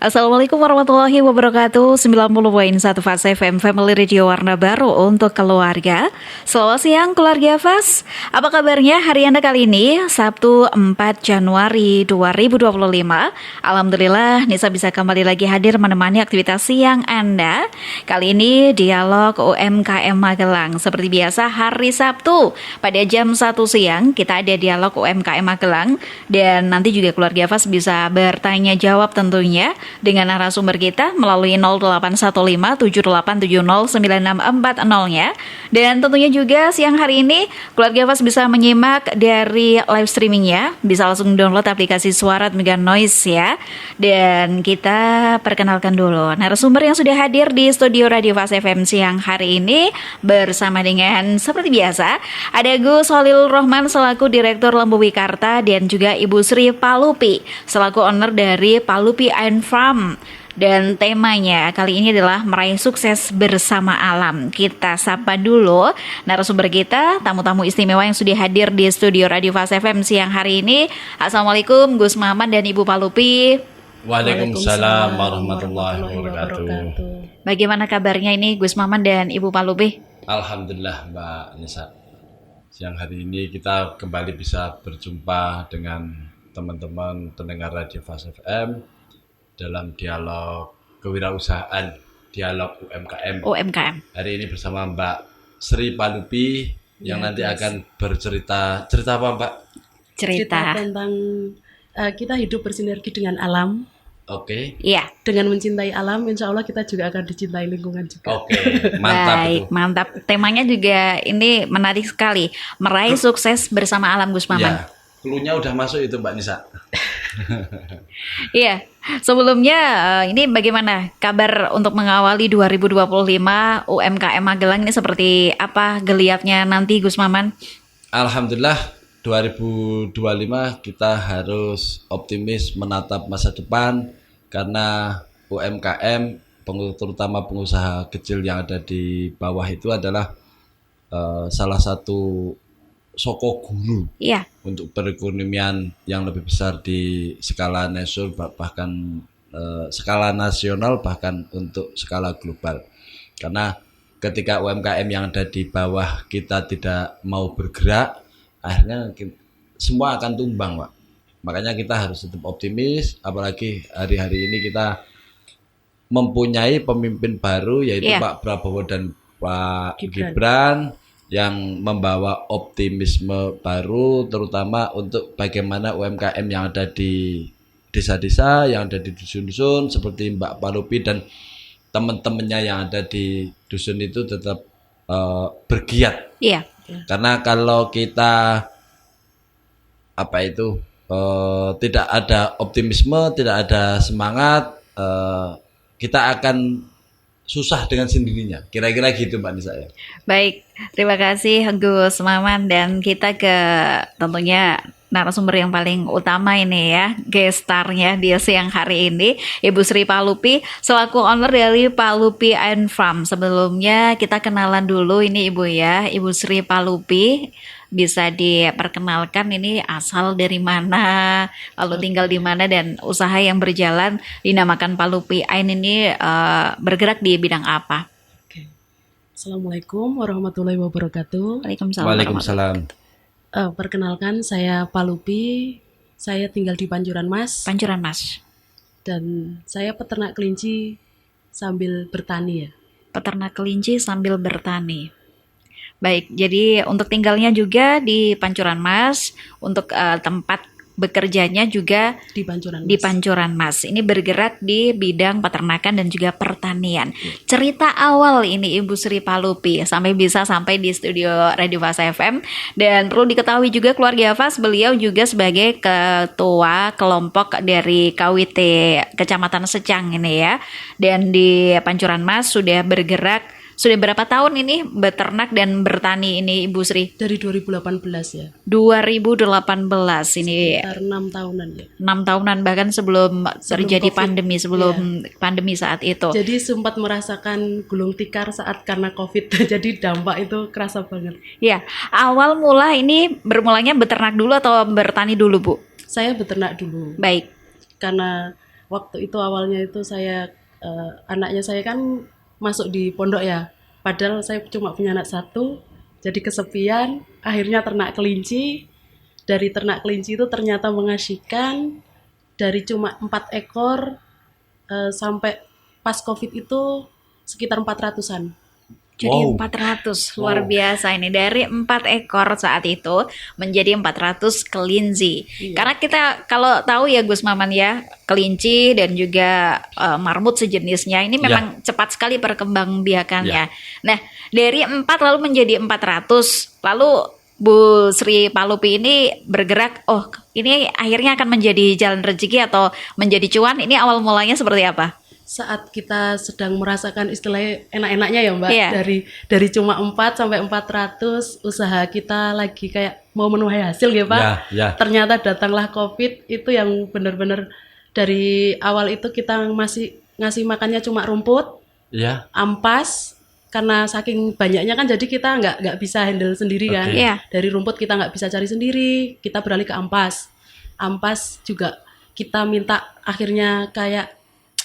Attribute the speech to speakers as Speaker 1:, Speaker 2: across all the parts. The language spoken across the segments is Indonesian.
Speaker 1: Assalamualaikum warahmatullahi wabarakatuh. 90.1 Fas FM Family Radio Warna Baru untuk keluarga. Selamat siang keluarga Fas. Apa kabarnya hari Anda kali ini? Sabtu 4 Januari 2025. Alhamdulillah Nisa bisa kembali lagi hadir menemani aktivitas siang Anda. Kali ini dialog UMKM Magelang. Seperti biasa hari Sabtu pada jam 1 siang kita ada dialog UMKM Magelang. Dan nanti juga keluarga Fas bisa bertanya jawab tentunya dengan narasumber kita melalui 081578709640-nya. Dan tentunya juga siang hari ini keluarga Fas bisa menyimak dari live streamingnya, bisa langsung download aplikasi Suara Mega Noise ya. Dan kita perkenalkan dulu narasumber yang sudah hadir di studio Radio Fas FM siang hari ini bersama dengan seperti biasa ada Gus Holil Rohman selaku Direktur Lembu Wikarta dan juga Ibu Sri Palupi selaku owner dari Palupi Farm. Dan temanya kali ini adalah meraih sukses bersama alam. Kita sapa dulu narasumber kita, tamu-tamu istimewa yang sudah hadir di studio Radio Fas FM siang hari ini. Assalamualaikum Gus Maman dan Ibu Palupi.
Speaker 2: Waalaikumsalam warahmatullahi wabarakatuh.
Speaker 1: Bagaimana kabarnya ini Gus Maman dan Ibu Palupi?
Speaker 2: Alhamdulillah Mbak Nisa. Siang hari ini kita kembali bisa berjumpa dengan teman-teman pendengar Radio Fas FM dalam dialog kewirausahaan, dialog UMKM. Hari ini bersama Mbak Sri Palupi yang nanti akan bercerita apa Mbak?
Speaker 3: Cerita tentang kita hidup bersinergi dengan alam.
Speaker 2: Oke.
Speaker 1: Iya.
Speaker 3: Dengan mencintai alam, insya Allah kita juga akan dicintai lingkungan juga.
Speaker 2: Oke, mantap.
Speaker 1: Baik,
Speaker 2: itu.
Speaker 1: mantap. Temanya juga ini menarik sekali. Meraih sukses bersama alam Gus Maman.
Speaker 2: Ya, cluenya udah masuk itu Mbak Nisa.
Speaker 1: Iya, sebelumnya ini bagaimana kabar untuk mengawali 2025 UMKM Magelang ini seperti apa geliatnya nanti Gus Maman?
Speaker 2: Alhamdulillah 2025 kita harus optimis menatap masa depan karena UMKM terutama pengusaha kecil yang ada di bawah itu adalah salah satu soko guru untuk perekonomian yang lebih besar di skala nasional bahkan skala nasional bahkan untuk skala global. Karena ketika UMKM yang ada di bawah kita tidak mau bergerak, akhirnya semua akan tumbang, Pak. Makanya kita harus tetap optimis, apalagi hari-hari ini kita mempunyai pemimpin baru yaitu Pak Prabowo dan Pak Gibran yang membawa optimisme baru terutama untuk bagaimana UMKM yang ada di desa-desa, yang ada di dusun-dusun seperti Mbak Palupi dan teman-temannya yang ada di dusun itu tetap bergiat.
Speaker 1: Iya.
Speaker 2: Karena kalau kita tidak ada optimisme, tidak ada semangat, kita akan susah dengan sendirinya. Kira-kira gitu Mbak Nisa ya.
Speaker 1: Baik, terima kasih Gus Maman dan kita ke tentunya narasumber yang paling utama ini ya, gestarnya di siang hari ini, Ibu Sri Palupi selaku owner dari Palupi Farm. Sebelumnya kita kenalan dulu ini Ibu ya, Ibu Sri Palupi. Bisa diperkenalkan ini asal dari mana, lalu tinggal di mana dan usaha yang berjalan dinamakan Palupi ini bergerak di bidang apa?
Speaker 3: Oke. Assalamualaikum warahmatullahi wabarakatuh.
Speaker 2: Waalaikumsalam.
Speaker 3: Perkenalkan saya Palupi, saya tinggal di Panjuran Mas. Dan saya peternak kelinci sambil bertani ya.
Speaker 1: Peternak kelinci sambil bertani. Baik, jadi untuk tinggalnya juga di Pancuran Mas, untuk tempat bekerjanya juga di Pancuran Mas. Ini bergerak di bidang peternakan dan juga pertanian. Cerita awal ini Ibu Sri Palupi sampai di studio Radio Fas FM, dan perlu diketahui juga keluarga Fas, beliau juga sebagai ketua kelompok dari KWT Kecamatan Secang ini ya. Dan di Pancuran Mas sudah bergerak. Sudah berapa tahun ini beternak dan bertani ini Ibu Sri?
Speaker 3: Dari 2018 ya.
Speaker 1: 2018 ini.
Speaker 3: Sekitar 6 tahunan ya.
Speaker 1: 6 tahunan bahkan sebelum terjadi pandemi, pandemi saat itu.
Speaker 3: Jadi sempat merasakan gulung tikar saat karena COVID. Jadi dampak itu kerasa banget.
Speaker 1: Ya, awal mula ini bermulanya beternak dulu atau bertani dulu Bu?
Speaker 3: Saya beternak dulu.
Speaker 1: Baik.
Speaker 3: Karena waktu itu awalnya itu saya anaknya saya kan masuk di pondok ya. Padahal saya cuma punya anak satu, jadi kesepian. Akhirnya ternak kelinci. Dari ternak kelinci itu ternyata mengasihkan. Dari cuma 4 ekor sampai pas COVID itu sekitar 400-an.
Speaker 1: Jadi 400, luar biasa ini. Dari 4 ekor saat itu menjadi 400 kelinci. Karena kita kalau tahu ya Gus Maman ya, kelinci dan juga marmut sejenisnya ini memang cepat sekali perkembangbiakannya. Nah, dari 4 lalu menjadi 400. Lalu Bu Sri Palupi ini bergerak, oh ini akhirnya akan menjadi jalan rezeki atau menjadi cuan. Ini awal mulanya seperti apa?
Speaker 3: Saat kita sedang merasakan istilahnya enak-enaknya ya Mbak, dari cuma 4 sampai 400, usaha kita lagi kayak mau menuai hasil ya Pak. Ternyata datanglah COVID, itu yang benar-benar dari awal itu kita masih ngasih makannya cuma rumput, ampas, karena saking banyaknya kan jadi kita nggak bisa handle sendiri kan. Dari rumput kita nggak bisa cari sendiri, kita beralih ke ampas. Ampas juga kita minta akhirnya kayak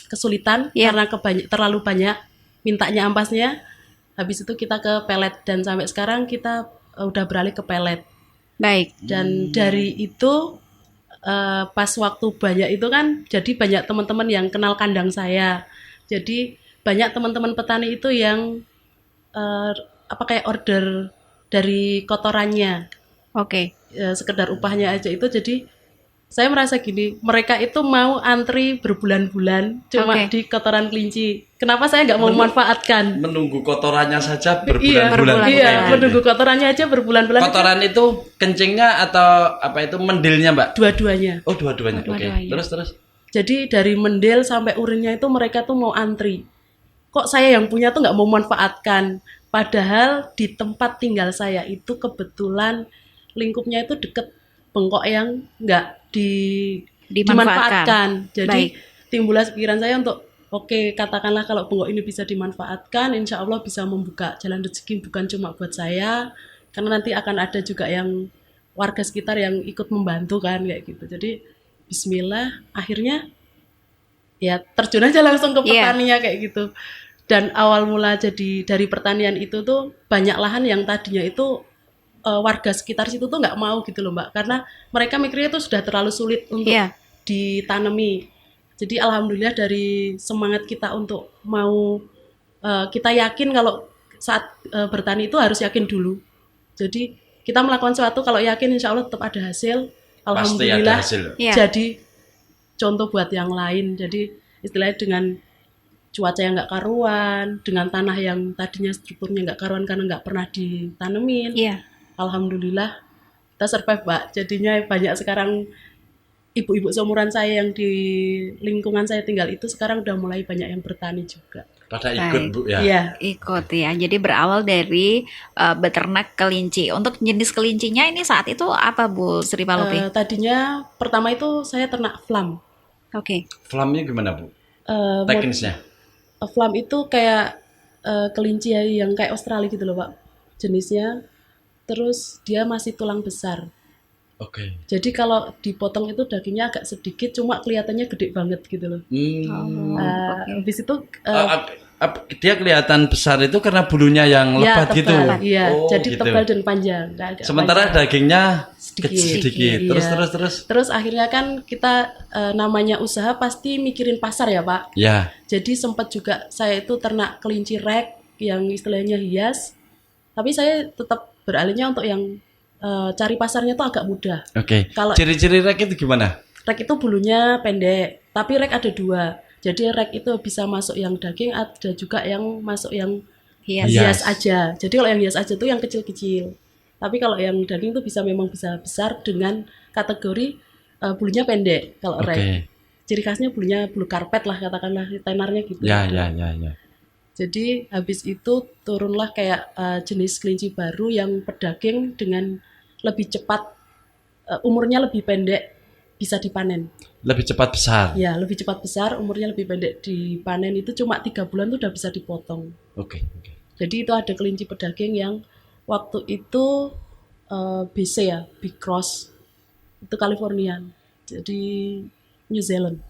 Speaker 3: kesulitan karena terlalu banyak mintanya ampasnya. Habis itu kita ke pelet dan sampai sekarang kita udah beralih ke pelet.
Speaker 1: Baik.
Speaker 3: Dan dari itu pas waktu banyak itu kan jadi banyak teman-teman yang kenal kandang saya. Jadi banyak teman-teman petani itu yang kayak order dari kotorannya. Sekedar upahnya aja itu. Jadi saya merasa gini, mereka itu mau antri berbulan-bulan cuma di kotoran kelinci. Kenapa saya nggak mau memanfaatkan?
Speaker 2: Menunggu kotorannya saja berbulan-bulan.
Speaker 3: Menunggu kotorannya aja berbulan-bulan.
Speaker 2: Kotoran itu kencingnya atau apa itu mendilnya Mbak?
Speaker 3: Dua-duanya.
Speaker 2: Oh dua-duanya. Oke. Terus.
Speaker 3: Jadi dari mendil sampai urinnya itu mereka tuh mau antri. Kok saya yang punya tuh nggak mau memanfaatkan? Padahal di tempat tinggal saya itu kebetulan lingkupnya itu deket bengkok yang nggak dimanfaatkan. Jadi timbullah pikiran saya untuk katakanlah kalau bengkok ini bisa dimanfaatkan, insya Allah bisa membuka jalan rezeki bukan cuma buat saya, karena nanti akan ada juga yang warga sekitar yang ikut membantu kan kayak gitu. Jadi Bismillah, akhirnya ya terjun aja langsung ke pertanian kayak gitu. Dan awal mula jadi dari pertanian itu tuh banyak lahan yang tadinya itu warga sekitar situ tuh nggak mau gitu loh Mbak, karena mereka mikirnya itu sudah terlalu sulit untuk ditanami. Jadi alhamdulillah dari semangat kita untuk mau kita yakin kalau saat bertani itu harus yakin dulu. Jadi kita melakukan sesuatu kalau yakin insya Allah tetap ada hasil. Alhamdulillah
Speaker 2: pasti ada hasil.
Speaker 3: Jadi contoh buat yang lain. Jadi istilahnya dengan cuaca yang nggak karuan, dengan tanah yang tadinya strukturnya nggak karuan karena nggak pernah ditanemin. Alhamdulillah kita survive Mbak. Jadinya banyak sekarang ibu-ibu seumuran saya yang di lingkungan saya tinggal itu sekarang udah mulai banyak yang bertani juga.
Speaker 2: Pada ikut Bu ya?
Speaker 3: Iya.
Speaker 1: Ikut ya. Jadi berawal dari beternak kelinci. Untuk jenis kelincinya ini saat itu apa Bu Sri Palupi?
Speaker 3: Tadinya pertama itu saya ternak flam.
Speaker 2: Flamnya gimana Bu? Teknisnya?
Speaker 3: Flam itu kayak kelinci yang kayak Australia gitu loh Pak. Jenisnya. Terus dia masih tulang besar. Jadi kalau dipotong itu dagingnya agak sedikit, cuma kelihatannya gede banget gitu loh. Habis itu
Speaker 2: dia kelihatan besar itu karena bulunya yang lebat gitu.
Speaker 3: Iya, jadi gitu. Tebal dan panjang.
Speaker 2: Sementara dagingnya sedikit.
Speaker 3: Terus akhirnya kan kita namanya usaha pasti mikirin pasar ya Pak. Jadi sempat juga saya itu ternak kelinci rek yang istilahnya hias. Tapi saya tetap beralihnya untuk yang cari pasarnya tuh agak mudah.
Speaker 2: Kalau ciri-ciri rek itu gimana?
Speaker 3: Rek itu bulunya pendek, tapi rek ada 2. Jadi rek itu bisa masuk yang daging, ada juga yang masuk yang hias aja. Jadi kalau yang hias aja tuh yang kecil-kecil. Tapi kalau yang daging itu memang bisa besar dengan kategori bulunya pendek. Kalau rek, ciri khasnya bulunya bulu karpet lah katakanlah, tenarnya gitu.
Speaker 2: Ya.
Speaker 3: Jadi habis itu turunlah kayak jenis kelinci baru yang pedaging dengan lebih cepat, umurnya lebih pendek, bisa dipanen.
Speaker 2: Lebih cepat besar?
Speaker 3: Ya, lebih cepat besar, umurnya lebih pendek, dipanen itu cuma 3 bulan tuh udah bisa dipotong. Jadi itu ada kelinci pedaging yang waktu itu BC ya, Big Cross, itu Californian, jadi New Zealand.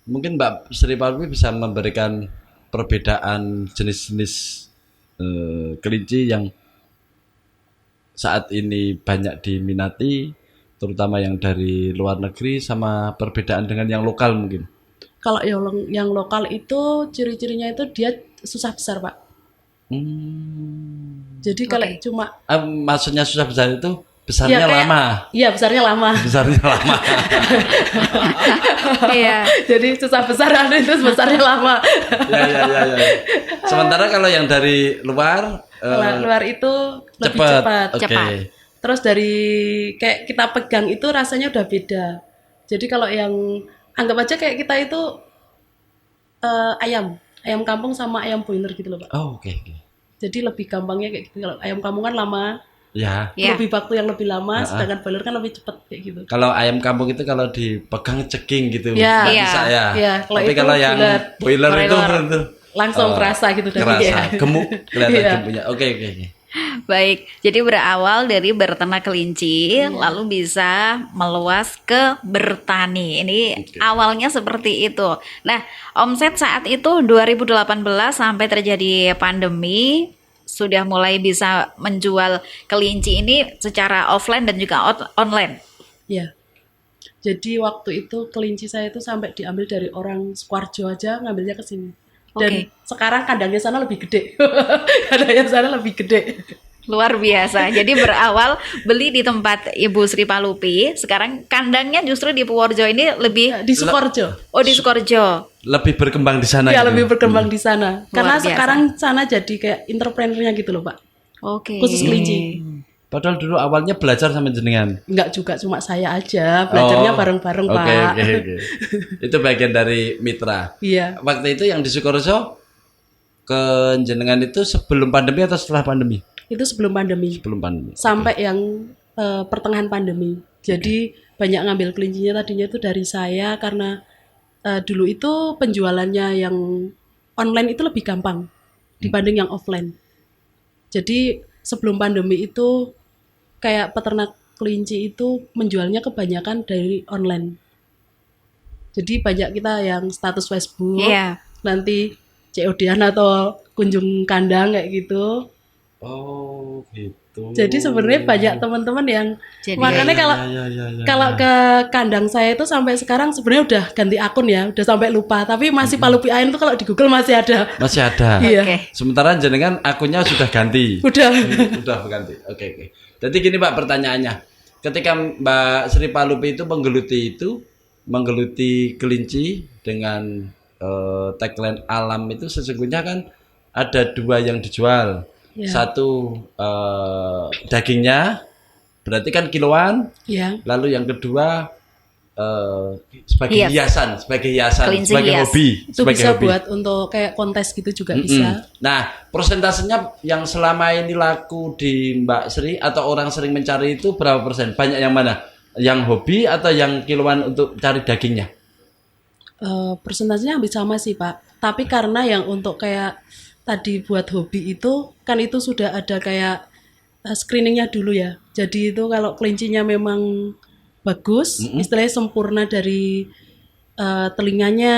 Speaker 2: Mungkin Mbak Sri Palmi bisa memberikan perbedaan jenis-jenis kelinci yang saat ini banyak diminati, terutama yang dari luar negeri, sama perbedaan dengan yang lokal mungkin.
Speaker 3: Kalau yang lokal itu ciri-cirinya itu dia susah besar, Pak. Jadi kalau
Speaker 1: Oke.
Speaker 3: cuma
Speaker 2: Maksudnya susah besar itu besarnya
Speaker 3: kayak-
Speaker 2: lama.
Speaker 3: Iya, besarnya lama.
Speaker 2: Besarnya lama.
Speaker 1: Iya.
Speaker 3: Jadi susah besar itu besarnya lama.
Speaker 2: Ya. Sementara kalau yang dari luar
Speaker 3: Kalau luar itu lebih
Speaker 2: cepat.
Speaker 3: cepat.
Speaker 2: Oke.
Speaker 1: Cepat.
Speaker 3: Terus dari kayak kita pegang itu rasanya udah beda. Jadi kalau yang anggap aja kayak kita itu ayam kampung sama ayam boiler gitu loh, Pak.
Speaker 2: Oh, oke.
Speaker 3: Jadi lebih gampangnya kayak gitu. Kalau ayam kampung kan lama,
Speaker 2: Ya.
Speaker 1: Ya.
Speaker 3: lebih waktu yang lebih lama, sedangkan boiler kan lebih cepat kayak gitu.
Speaker 2: Kalau ayam kampung itu kalau dipegang ceking gitu,
Speaker 3: Ya.
Speaker 2: nggak
Speaker 1: Iya.
Speaker 2: bisa ya.
Speaker 3: Iya, kalau
Speaker 2: Tapi
Speaker 3: itu
Speaker 2: kalau yang
Speaker 3: bulat.
Speaker 2: boiler itu
Speaker 1: Boiler.
Speaker 3: Langsung kerasa gitu dari
Speaker 2: kerasa, gemuk, kelihatan
Speaker 3: Iya.
Speaker 2: gemuknya. Oke.
Speaker 1: Baik, jadi berawal dari berternak kelinci, lalu bisa meluas ke bertani. Ini awalnya seperti itu. Nah, omset saat itu 2018 sampai terjadi pandemi, sudah mulai bisa menjual kelinci ini secara offline dan juga online.
Speaker 3: Iya. Jadi waktu itu kelinci saya itu sampai diambil dari orang Sukoharjo aja ngambilnya ke sini. Dan
Speaker 1: Oke.
Speaker 3: sekarang kandangnya sana lebih gede. Kandangnya sana lebih gede.
Speaker 1: Luar biasa. Jadi berawal beli di tempat Ibu Sri Palupi, sekarang kandangnya justru di Purworejo ini lebih
Speaker 3: Di Sukoharjo.
Speaker 1: di Sukoharjo.
Speaker 2: Lebih berkembang di sana.
Speaker 3: Ya
Speaker 2: gitu.
Speaker 3: lebih berkembang di sana. Karena
Speaker 1: biasa.
Speaker 3: sekarang sana jadi kayak entrepreneurnya gitu loh, Pak.
Speaker 1: Oke.
Speaker 3: Khusus kelinci.
Speaker 2: Padahal dulu awalnya belajar sama jenengan.
Speaker 3: Enggak juga cuma saya aja, belajarnya bareng-bareng, Pak.
Speaker 2: Oke. Itu bagian dari mitra.
Speaker 3: Iya.
Speaker 2: Waktu itu yang di Sukoharjo ke jenengan itu sebelum pandemi atau setelah pandemi?
Speaker 3: Itu sebelum pandemi.
Speaker 2: Sebelum pandemi.
Speaker 3: Sampai yang pertengahan pandemi. Jadi banyak ngambil kelincinya tadinya itu dari saya karena dulu itu penjualannya yang online itu lebih gampang dibanding yang offline. Jadi sebelum pandemi itu kayak peternak kelinci itu menjualnya kebanyakan dari online. Jadi banyak kita yang status Facebook,
Speaker 1: Iya.
Speaker 3: nanti COD-an atau kunjung kandang kayak gitu.
Speaker 2: Oh, gitu.
Speaker 3: Jadi sebenarnya banyak teman-teman yang
Speaker 1: Jadi-
Speaker 3: makanya kalau ke kandang saya itu sampai sekarang sebenarnya udah ganti akun ya, udah sampai lupa. Tapi masih Palupi Ain tuh kalau di Google masih ada.
Speaker 2: Masih ada.
Speaker 3: Iya.
Speaker 1: Oke.
Speaker 2: Sementara jenengan akunnya sudah ganti.
Speaker 3: Udah.
Speaker 2: Sudah ganti. Oke. Jadi gini Pak pertanyaannya. Ketika Mbak Sri Palupi itu menggeluti kelinci dengan tagline alam itu sesungguhnya kan ada dua yang dijual.
Speaker 3: Ya.
Speaker 2: Satu dagingnya berarti kan kiloan,
Speaker 3: Ya.
Speaker 2: lalu yang kedua sebagai
Speaker 1: Hias.
Speaker 2: sebagai hiasan,
Speaker 1: Kelinci
Speaker 2: sebagai
Speaker 1: hias.
Speaker 2: hobi,
Speaker 3: Itu
Speaker 2: sebagai
Speaker 3: bisa
Speaker 2: hobi.
Speaker 3: buat untuk kayak kontes gitu juga
Speaker 2: Mm-mm.
Speaker 3: bisa.
Speaker 2: Nah, persentasenya yang selama ini laku di Mbak Sri atau orang sering mencari itu berapa persen? Banyak yang mana? Yang hobi atau yang kiloan untuk cari dagingnya?
Speaker 3: Persentasenya hampir sama sih Pak. Tapi karena yang untuk kayak tadi buat hobi itu kan itu sudah ada kayak screeningnya dulu ya. Jadi itu kalau kelincinya memang bagus, istilahnya sempurna dari telinganya,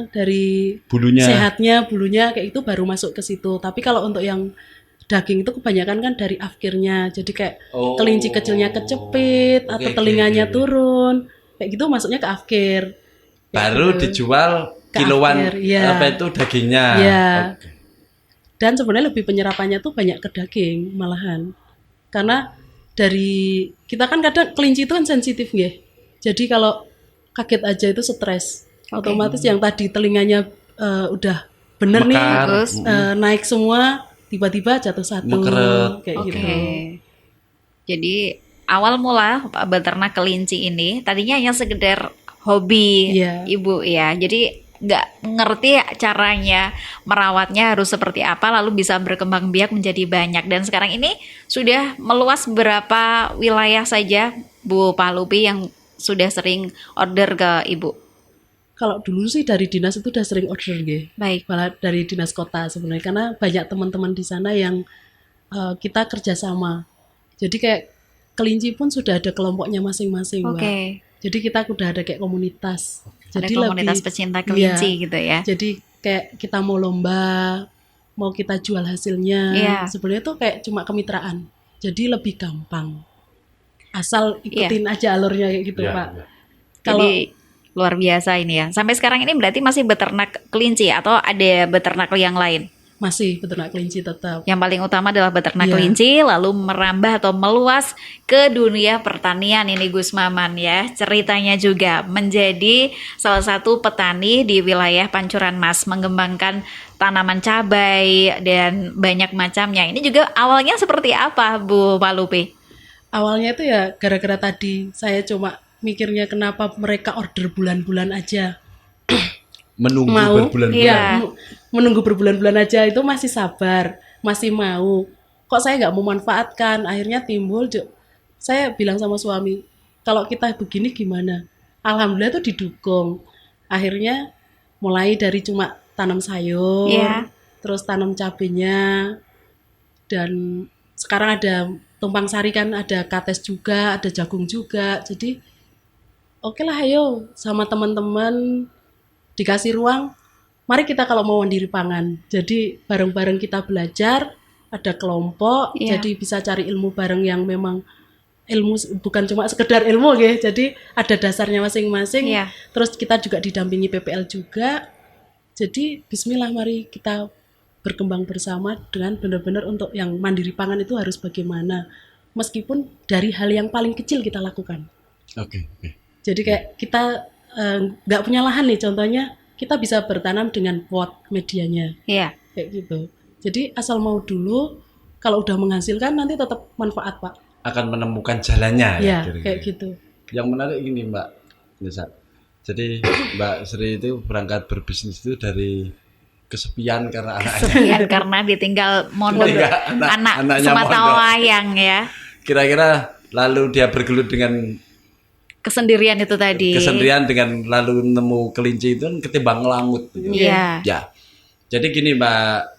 Speaker 3: dari
Speaker 2: Bulunya.
Speaker 3: sehatnya, bulunya kayak itu baru masuk ke situ. Tapi kalau untuk yang daging itu kebanyakan kan dari afkirnya. Jadi kayak
Speaker 2: Oh.
Speaker 3: kelinci kecilnya kecepit atau
Speaker 2: Oke,
Speaker 3: telinganya
Speaker 2: oke.
Speaker 3: turun. Kayak gitu masuknya ke afkir. Kayak
Speaker 2: Baru
Speaker 3: gitu.
Speaker 2: dijual
Speaker 3: Ke
Speaker 2: kiloan
Speaker 3: akhir, iya.
Speaker 2: apa itu dagingnya.
Speaker 3: Iya.
Speaker 2: Oke.
Speaker 3: Dan sebenarnya lebih penyerapannya tuh banyak ke daging malahan. Karena dari kita kan kadang kelinci itu kan sensitif ya. Jadi kalau kaget aja itu stres. Otomatis yang tadi telinganya udah bener nih
Speaker 2: Mekar.
Speaker 1: Terus?
Speaker 3: naik semua, tiba-tiba jatuh satu
Speaker 2: Mekeret.
Speaker 3: kayak
Speaker 1: Oke.
Speaker 3: gitu.
Speaker 1: Jadi awal mula beternak kelinci ini tadinya hanya sekedar hobi
Speaker 3: Iya.
Speaker 1: Ibu ya. Jadi nggak ngerti caranya merawatnya harus seperti apa, lalu bisa berkembang biak menjadi banyak. Dan sekarang ini sudah meluas berapa wilayah saja Bu Palupi yang sudah sering order ke Ibu?
Speaker 3: Kalau dulu sih dari dinas itu udah sering order ya.
Speaker 1: Baik.
Speaker 3: Malah dari dinas kota sebenarnya karena banyak teman-teman di sana yang kita kerjasama. Jadi kayak kelinci pun sudah ada kelompoknya masing-masing, Mbak.
Speaker 1: Oke.
Speaker 3: Jadi kita udah ada kayak komunitas.
Speaker 1: Ada
Speaker 3: Jadi
Speaker 1: komunitas
Speaker 3: lebih,
Speaker 1: pecinta kelinci
Speaker 3: iya.
Speaker 1: gitu ya.
Speaker 3: Jadi kayak kita mau lomba, mau kita jual hasilnya.
Speaker 1: Iya.
Speaker 3: Sebenarnya tuh kayak cuma kemitraan. Jadi lebih gampang. Asal
Speaker 1: Iya.
Speaker 3: ikutin aja alurnya kayak gitu,
Speaker 2: Iya,
Speaker 3: Pak.
Speaker 2: iya.
Speaker 3: Kalau
Speaker 1: Jadi luar biasa ini ya. Sampai sekarang ini berarti masih beternak kelinci atau ada beternak yang lain?
Speaker 3: masih peternak kelinci tetap.
Speaker 1: Yang paling utama adalah beternak
Speaker 3: Iya.
Speaker 1: kelinci, lalu merambah atau meluas ke dunia pertanian ini Gus Maman ya. Ceritanya juga menjadi salah satu petani di wilayah Pancuran Mas, mengembangkan tanaman cabai dan banyak macamnya. Ini juga awalnya seperti apa Bu Palupi?
Speaker 3: Awalnya itu ya gara-gara tadi saya cuma mikirnya kenapa mereka order bulan-bulan aja.
Speaker 2: Menunggu
Speaker 3: Mau,
Speaker 2: berbulan-bulan.
Speaker 1: Iya.
Speaker 3: menunggu berbulan-bulan aja itu masih sabar, masih mau. Kok saya nggak memanfaatkan? Akhirnya timbul, saya bilang sama suami, kalau kita begini gimana? Alhamdulillah tuh didukung. Akhirnya mulai dari cuma tanam sayur,
Speaker 1: Iya.
Speaker 3: terus tanam cabenya, dan sekarang ada tumpang sari kan, ada kates juga, ada jagung juga. Jadi oke lah, ayo sama teman-teman dikasih ruang, mari kita kalau mau mandiri pangan. Jadi bareng-bareng kita belajar, ada kelompok,
Speaker 1: Iya.
Speaker 3: jadi bisa cari ilmu bareng yang memang ilmu bukan cuma sekedar ilmu ya. Jadi ada dasarnya masing-masing.
Speaker 1: Iya.
Speaker 3: Terus kita juga didampingi PPL juga. Jadi bismillah mari kita berkembang bersama dengan benar-benar untuk yang mandiri pangan itu harus bagaimana. Meskipun dari hal yang paling kecil kita lakukan.
Speaker 2: Oke, oke.
Speaker 3: Jadi kayak kita nggak punya lahan nih, contohnya kita bisa bertanam dengan pot medianya
Speaker 1: Iya.
Speaker 3: kayak gitu. Jadi asal mau dulu, kalau udah menghasilkan nanti tetap manfaat Pak.
Speaker 2: Akan menemukan jalannya
Speaker 3: Ya
Speaker 2: kira-kira.
Speaker 3: kayak gitu.
Speaker 2: Yang menarik gini Mbak Nisa. Jadi Mbak Sri itu berangkat berbisnis itu dari kesepian karena anaknya.
Speaker 1: Sekian karena ditinggal mondok
Speaker 2: Tinggal anaknya
Speaker 1: semata
Speaker 2: mondok.
Speaker 1: wayang ya.
Speaker 2: Kira-kira lalu dia bergelut dengan
Speaker 1: Kesendirian itu tadi.
Speaker 2: kesendirian dengan lalu nemu kelinci itu kan ketimbang ngelangut. Gitu.
Speaker 1: Iya.
Speaker 2: Ya. Jadi gini Mbak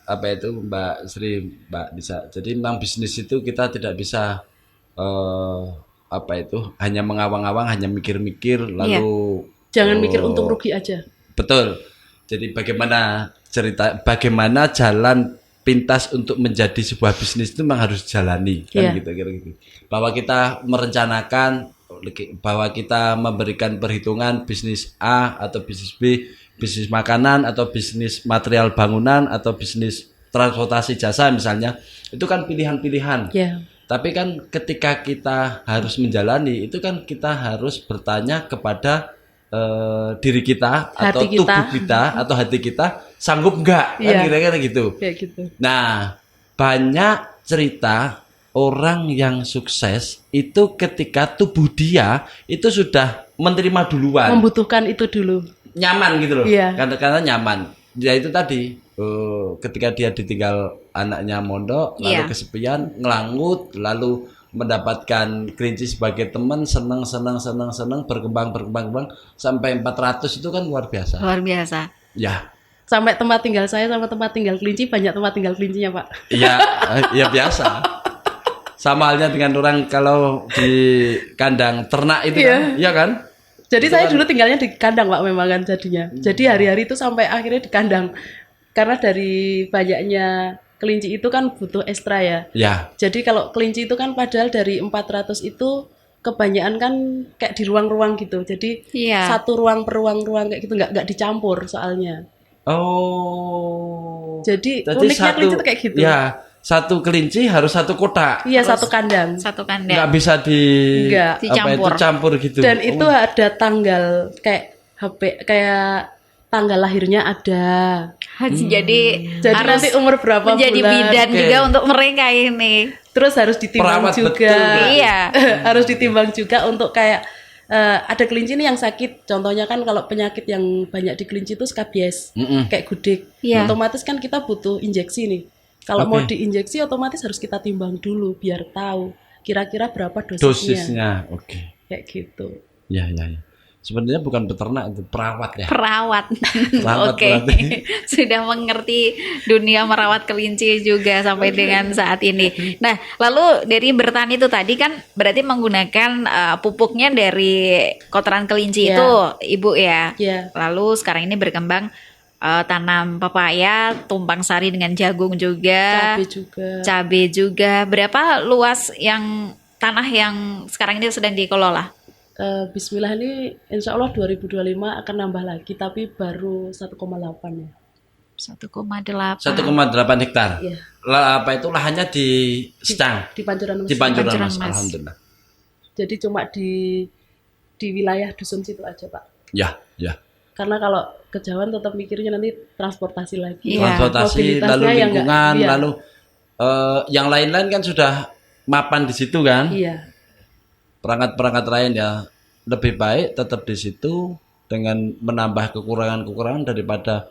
Speaker 2: Sri, Mbak Nisa. Jadi tentang bisnis itu kita tidak bisa hanya mengawang-awang, hanya mikir-mikir lalu
Speaker 3: Jangan mikir untung rugi aja.
Speaker 2: betul. Jadi bagaimana jalan pintas untuk menjadi sebuah bisnis itu memang harus dijalani kan
Speaker 3: Iya.
Speaker 2: gitu kira gitu. Bahwa kita merencanakan, bahwa kita memberikan perhitungan bisnis A atau bisnis B, bisnis makanan atau bisnis material bangunan atau bisnis transportasi jasa misalnya, itu kan pilihan-pilihan.
Speaker 3: Ya.
Speaker 2: Tapi kan ketika kita harus menjalani itu kan kita harus bertanya kepada diri kita atau
Speaker 3: Hati kita.
Speaker 2: tubuh kita atau hati kita sanggup enggak kan
Speaker 3: Iya.
Speaker 2: kira-kira gitu.
Speaker 3: Kayak gitu.
Speaker 2: Nah, banyak cerita orang yang sukses itu ketika tubuh dia itu sudah menerima duluan,
Speaker 3: Membutuhkan itu dulu.
Speaker 2: nyaman gitu loh.
Speaker 3: Iya.
Speaker 2: Karena nyaman. Ya itu tadi ketika dia ditinggal anaknya mondok, lalu
Speaker 1: Iya.
Speaker 2: kesepian, ngelangut, lalu mendapatkan kelinci sebagai teman, senang berkembang sampai 400 itu kan luar biasa.
Speaker 1: Luar biasa.
Speaker 2: Ya.
Speaker 3: Sampai tempat tinggal saya sama tempat tinggal kelinci, banyak tempat tinggal kelincinya Pak.
Speaker 2: Iya, ya biasa. Sama halnya dengan orang kalau di kandang ternak itu
Speaker 3: Iya.
Speaker 2: kan, iya kan?
Speaker 3: Jadi saya dulu tinggalnya di kandang Pak memang kan jadinya. Jadi hari-hari itu sampai akhirnya di kandang. Karena dari banyaknya kelinci itu kan butuh ekstra ya.
Speaker 2: Ya,
Speaker 3: Jadi kalau kelinci itu kan padahal dari 400 itu kebanyakan kan kayak di ruang-ruang gitu. Jadi
Speaker 1: Iya.
Speaker 3: satu ruang per ruang-ruang kayak gitu nggak dicampur soalnya.
Speaker 2: oh.
Speaker 3: Jadi uniknya kelinci itu kayak gitu.
Speaker 2: Ya, satu kelinci harus satu kotak.
Speaker 3: Iya satu kandang.
Speaker 1: Satu
Speaker 2: Nggak
Speaker 1: kandang.
Speaker 2: bisa
Speaker 3: Nggak.
Speaker 1: Dicampur.
Speaker 2: campur gitu.
Speaker 3: Dan itu ada tanggal kayak HP kayak tanggal lahirnya ada.
Speaker 1: Jadi
Speaker 3: Jadi
Speaker 1: harus
Speaker 3: nanti umur berapa
Speaker 1: menjadi
Speaker 3: bulan.
Speaker 1: bidan
Speaker 2: Oke.
Speaker 1: juga untuk mereka ini.
Speaker 3: Terus harus ditimbang
Speaker 2: Perawat
Speaker 3: juga.
Speaker 2: betul.
Speaker 1: Iya.
Speaker 3: Harus ditimbang juga untuk kayak ada kelinci nih yang sakit. Contohnya kan kalau penyakit yang banyak di kelinci itu skabies,
Speaker 2: Mm-mm.
Speaker 3: kayak gudeg.
Speaker 1: Iya.
Speaker 3: Otomatis kan kita butuh injeksi nih. Kalau
Speaker 2: Oke.
Speaker 3: mau diinjeksi otomatis harus kita timbang dulu biar tahu kira-kira berapa dosisnya.
Speaker 2: Dosisnya, oke.
Speaker 3: Kayak gitu.
Speaker 2: Ya. sebenarnya bukan peternak, itu perawat ya.
Speaker 1: Perawat.
Speaker 2: Perawat
Speaker 1: Oke.
Speaker 2: berarti.
Speaker 1: Sudah mengerti dunia merawat kelinci juga sampai dengan saat ini. Nah, lalu dari bertani itu tadi kan berarti menggunakan pupuknya dari kotoran kelinci
Speaker 3: Iya.
Speaker 1: itu, Ibu ya.
Speaker 3: Iya.
Speaker 1: Lalu sekarang ini berkembang tanam pepaya, tumpang sari dengan jagung juga,
Speaker 3: Cabai juga.
Speaker 1: cabai juga. Berapa luas yang tanah yang sekarang ini sedang dikelola?
Speaker 3: Bismillah ini insya Allah 2025 akan nambah lagi, tapi baru 1,8 ya.
Speaker 1: 1,8.
Speaker 2: 1,8 hektar.
Speaker 3: Iya.
Speaker 2: Apa itu lahannya di Sedang,
Speaker 3: Di Pancoran
Speaker 2: di Pancoran
Speaker 1: Pancoran
Speaker 2: Mas.
Speaker 1: Mas.
Speaker 2: Alhamdulillah.
Speaker 3: Jadi cuma di wilayah dusun situ aja Pak.
Speaker 2: Ya, ya.
Speaker 3: Karena kalau kejauhan tetap mikirnya nanti transportasi lagi.
Speaker 1: Iya.
Speaker 2: Transportasi,
Speaker 3: Mobilitasnya
Speaker 2: lalu
Speaker 3: yang
Speaker 2: lingkungan,
Speaker 3: iya.
Speaker 2: lalu yang lain-lain kan sudah mapan di situ kan.
Speaker 3: Iya.
Speaker 2: Perangkat-perangkat lain ya lebih baik tetap di situ dengan menambah kekurangan-kekurangan daripada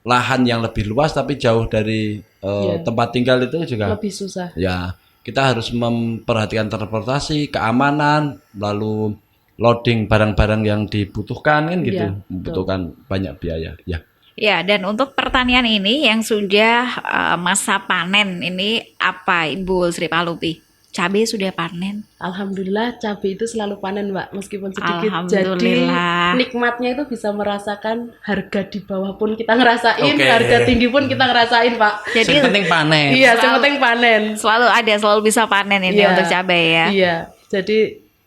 Speaker 2: lahan yang lebih luas tapi jauh dari
Speaker 3: Iya.
Speaker 2: tempat tinggal itu juga.
Speaker 3: Lebih susah.
Speaker 2: Ya, kita harus memperhatikan transportasi, keamanan, lalu loading barang-barang yang dibutuhkan kan gitu,
Speaker 3: Iya, betul.
Speaker 2: membutuhkan banyak biaya. Ya.
Speaker 1: Ya, dan untuk pertanian ini yang sudah masa panen ini apa Ibu Sri Palupi? Cabai sudah panen.
Speaker 3: Alhamdulillah cabai itu selalu panen Mbak, meskipun sedikit.
Speaker 1: Alhamdulillah.
Speaker 3: Jadi nikmatnya itu bisa merasakan harga di bawah pun kita ngerasain,
Speaker 2: Oke.
Speaker 3: harga tinggi pun kita ngerasain Pak.
Speaker 1: Jadi
Speaker 2: Yang penting panen.
Speaker 3: Iya, yang
Speaker 1: Selalu-
Speaker 3: penting panen.
Speaker 1: selalu bisa panen ini
Speaker 3: Iya.
Speaker 1: untuk cabai ya.
Speaker 3: Iya, jadi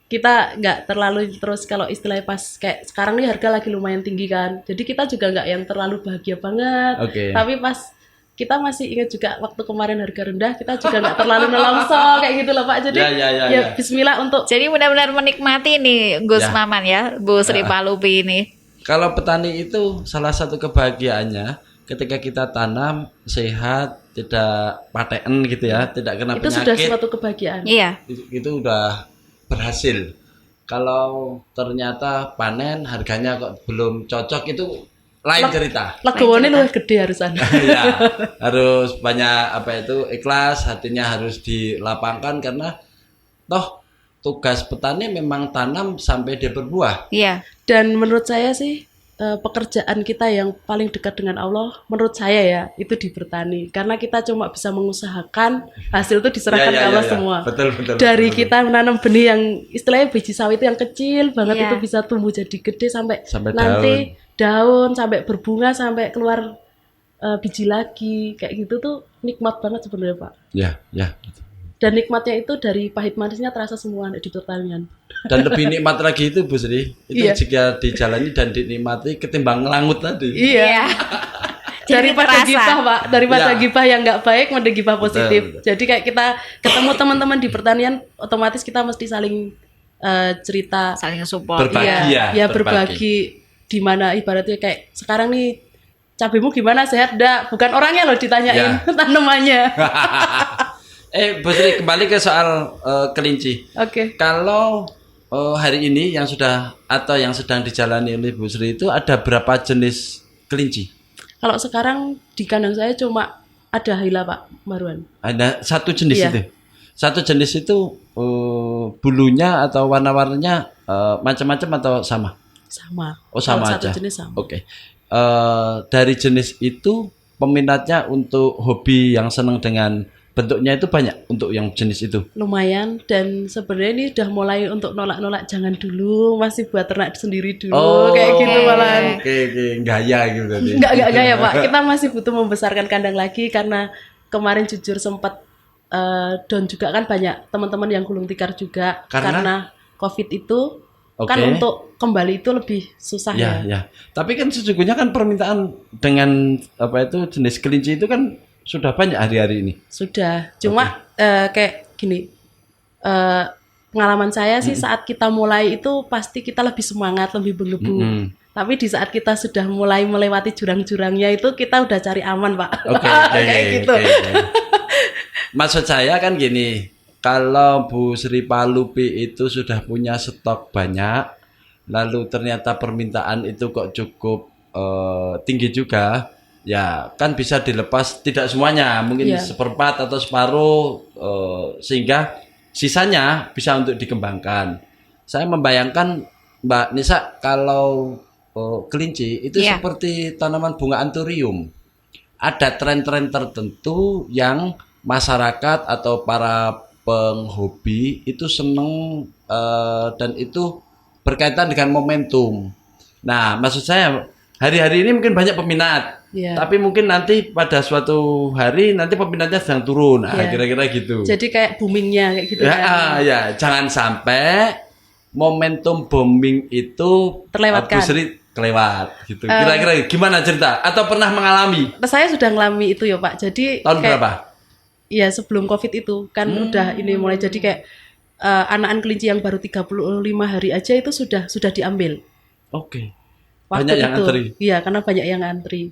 Speaker 3: kita nggak terlalu terus kalau istilahnya pas kayak sekarang nih harga lagi lumayan tinggi kan. Jadi kita juga nggak yang terlalu bahagia banget.
Speaker 2: Oke.
Speaker 3: Tapi pas kita masih ingat juga waktu kemarin harga rendah, kita juga nggak terlalu nelongso kayak gitu loh Pak. Jadi
Speaker 2: Ya.
Speaker 3: Bismillah untuk
Speaker 1: Jadi benar-benar menikmati nih Gus
Speaker 2: Ya.
Speaker 1: Maman ya, Bu Sri Palupi ini.
Speaker 2: Kalau petani itu salah satu kebahagiaannya ketika kita tanam sehat, tidak paten gitu ya, tidak kena
Speaker 3: itu sudah
Speaker 2: penyakit,
Speaker 3: suatu kebahagiaan.
Speaker 1: Iya.
Speaker 2: itu udah berhasil. Kalau ternyata panen harganya kok belum cocok itu lain cerita.
Speaker 3: Legowonya lebih gede harusan.
Speaker 2: Ya, harus banyak apa itu ikhlas, hatinya harus dilapangkan karena toh tugas petani memang tanam sampai dia berbuah.
Speaker 1: Iya.
Speaker 3: Dan menurut saya sih pekerjaan kita yang paling dekat dengan Allah, menurut saya ya, itu di bertani. Karena kita cuma bisa mengusahakan, hasil itu diserahkan ke Allah semua.
Speaker 2: Betul.
Speaker 3: Dari
Speaker 2: betul.
Speaker 3: kita menanam benih yang istilahnya biji sawit yang kecil banget,
Speaker 1: Iya.
Speaker 3: itu bisa tumbuh jadi gede sampai
Speaker 2: Sampai
Speaker 3: nanti daun, sampai berbunga, sampai keluar biji lagi. Kayak gitu tuh nikmat banget sebenarnya Pak.
Speaker 2: Ya.
Speaker 3: Dan nikmatnya itu dari pahit manisnya terasa semua di pertanian.
Speaker 2: Dan lebih nikmat lagi itu Bu Sri, itu
Speaker 3: Iya.
Speaker 2: jika dijalani dan dinikmati ketimbang ngelangut tadi.
Speaker 3: Iya.
Speaker 1: Jadi
Speaker 3: Daripada
Speaker 1: terasa.
Speaker 3: gibah Pak, daripada
Speaker 2: Iya.
Speaker 3: gibah yang nggak baik, mending gibah positif.
Speaker 2: Betul.
Speaker 3: Jadi kayak kita ketemu teman-teman di pertanian, otomatis kita mesti saling cerita.
Speaker 1: Saling support.
Speaker 2: Berbagi.
Speaker 3: Iya,
Speaker 2: ya,
Speaker 3: ya berbagi di mana ibaratnya kayak sekarang nih cabaimu gimana, sehat enggak? Bukan orangnya loh ditanyain,
Speaker 2: Ya.
Speaker 3: tanamannya.
Speaker 2: Bu Sri, kembali ke soal kelinci.
Speaker 3: Oke.
Speaker 2: Kalau hari ini yang sudah atau yang sedang dijalani oleh Bu Sri itu ada berapa jenis kelinci?
Speaker 3: Kalau sekarang di kandang saya cuma ada Haila Pak Marwan.
Speaker 2: Ada satu jenis
Speaker 3: Iya.
Speaker 2: itu. Satu jenis itu bulunya atau warna-warnanya macam-macam atau sama?
Speaker 3: Sama.
Speaker 2: Oh, sama
Speaker 3: Kalau satu
Speaker 2: aja.
Speaker 3: jenis sama.
Speaker 2: Oke. Dari jenis itu peminatnya untuk hobi yang senang dengan bentuknya itu banyak untuk yang jenis itu.
Speaker 3: Lumayan, dan sebenarnya ini udah mulai untuk nolak-nolak, jangan dulu, masih buat ternak sendiri dulu,
Speaker 2: Oh,
Speaker 3: kayak gitu malahan.
Speaker 2: Oke, gaya gitu tadi.
Speaker 3: Enggak gaya Pak, kita masih butuh membesarkan kandang lagi karena kemarin jujur sempat down juga kan, banyak teman-teman yang gulung tikar juga karena COVID itu. Kan
Speaker 2: Oke.
Speaker 3: untuk kembali itu lebih susah
Speaker 2: Ya,
Speaker 3: ya.
Speaker 2: ya. Tapi kan sesungguhnya kan permintaan dengan apa itu jenis kelinci itu kan sudah banyak hari-hari ini.
Speaker 3: Sudah, cuma kayak gini, pengalaman saya sih saat kita mulai itu pasti kita lebih semangat, lebih bergebu. Tapi di saat kita sudah mulai melewati jurang-jurangnya itu kita udah cari aman Pak.
Speaker 2: Oke,
Speaker 3: Kayak gitu.
Speaker 2: oke. Maksud saya kan gini, kalau Bu Sri Palupi itu sudah punya stok banyak, lalu ternyata permintaan itu kok cukup tinggi juga, ya kan bisa dilepas, tidak semuanya, mungkin
Speaker 3: Iya.
Speaker 2: seperempat atau separuh, sehingga sisanya bisa untuk dikembangkan. Saya membayangkan Mbak Nisa, kalau kelinci itu
Speaker 1: Iya.
Speaker 2: seperti tanaman bunga anturium. Ada tren-tren tertentu yang masyarakat atau para penghobi itu seneng, dan itu berkaitan dengan momentum. Nah, maksud saya hari-hari ini mungkin banyak peminat,
Speaker 3: Iya.
Speaker 2: tapi mungkin nanti pada suatu hari nanti peminatnya sedang turun. Nah,
Speaker 3: Iya.
Speaker 2: kira-kira gitu.
Speaker 3: Jadi kayak boomingnya kayak gitu
Speaker 2: Ya,
Speaker 3: kan.
Speaker 2: ya, jangan sampai momentum booming itu
Speaker 3: Terlewatkan.
Speaker 2: Bu Sri kelewat gitu. Kira-kira gimana cerita? Atau pernah mengalami
Speaker 3: Saya sudah ngalami itu ya Pak. Jadi
Speaker 2: tahun
Speaker 3: kayak,
Speaker 2: berapa?
Speaker 3: ya sebelum COVID itu kan udah ini mulai jadi kayak anak-anak kelinci yang baru 35 hari aja itu sudah diambil.
Speaker 2: Oke.
Speaker 3: Waktu
Speaker 2: Banyak yang
Speaker 3: itu.
Speaker 2: antri.
Speaker 3: Iya, karena banyak yang antri.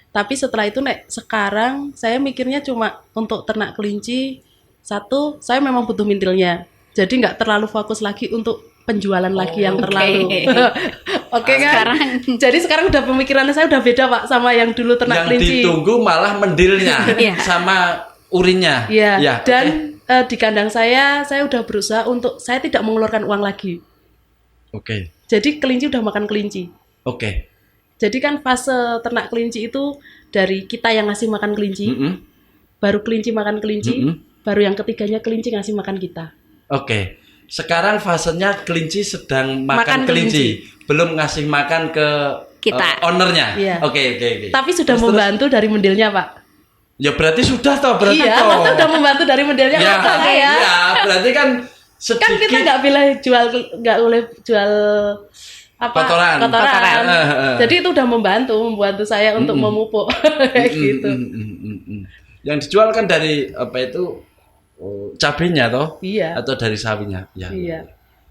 Speaker 3: Tapi setelah itu sekarang saya mikirnya cuma untuk ternak kelinci, satu, saya memang butuh mintilnya. Jadi nggak terlalu fokus lagi untuk penjualan lagi yang terlalu. Oke kan?
Speaker 1: Sekarang.
Speaker 3: Jadi sekarang udah pemikirannya saya udah beda Pak sama yang dulu ternak
Speaker 2: Yang
Speaker 3: kelinci.
Speaker 2: ditunggu malah mendilnya
Speaker 1: Iya.
Speaker 2: sama urinnya.
Speaker 3: Iya.
Speaker 2: Ya,
Speaker 3: Dan di kandang saya udah berusaha untuk saya tidak mengeluarkan uang lagi.
Speaker 2: Oke.
Speaker 3: Jadi kelinci udah makan kelinci.
Speaker 2: Oke.
Speaker 3: Jadi kan fase ternak kelinci itu dari kita yang ngasih makan kelinci,
Speaker 2: Mm-mm.
Speaker 3: baru kelinci makan kelinci,
Speaker 2: Mm-mm.
Speaker 3: baru yang ketiganya kelinci ngasih makan kita.
Speaker 2: Oke. Sekarang fasenya kelinci sedang makan
Speaker 3: Makan
Speaker 2: kelinci. Belum ngasih makan ke
Speaker 1: Kita.
Speaker 2: ownernya.
Speaker 3: Iya.
Speaker 2: Oke.
Speaker 3: Tapi sudah
Speaker 2: Terus,
Speaker 3: membantu dari mendilnya Pak.
Speaker 2: ya berarti sudah toh, berarti
Speaker 3: Iya,
Speaker 2: toh.
Speaker 3: maksudnya udah membantu dari mendilnya
Speaker 2: Ya,
Speaker 3: Pak saya.
Speaker 2: ya, berarti kan
Speaker 3: Kan kita
Speaker 2: sedikit
Speaker 3: nggak boleh jual apa
Speaker 2: Kotoran.
Speaker 3: kotoran.
Speaker 2: Eh.
Speaker 3: Jadi itu udah membantu saya untuk memupuk kayak gitu.
Speaker 2: Yang dijual kan dari apa itu, cabenya toh?
Speaker 3: Iya.
Speaker 2: Atau dari sawinya? Ya.
Speaker 3: Iya.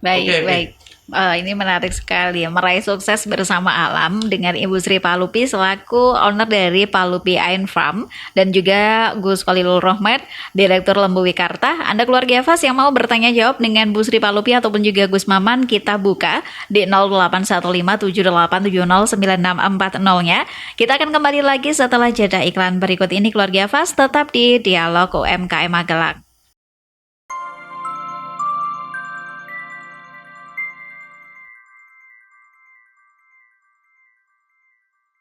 Speaker 1: Baik,
Speaker 2: Oke.
Speaker 1: baik. Ini menarik sekali ya, meraih sukses bersama alam dengan Ibu Sri Palupi selaku owner dari Palupi Ain Farm dan juga Gus Khalilul Rohmat, Direktur Lembu Wikarta. Anda keluarga Fas yang mau bertanya jawab dengan Bu Sri Palupi ataupun juga Gus Maman, kita buka di 081578709640-nya. Kita akan kembali lagi setelah jeda iklan berikut ini keluarga Fas, tetap di Dialog UMKM Magelang.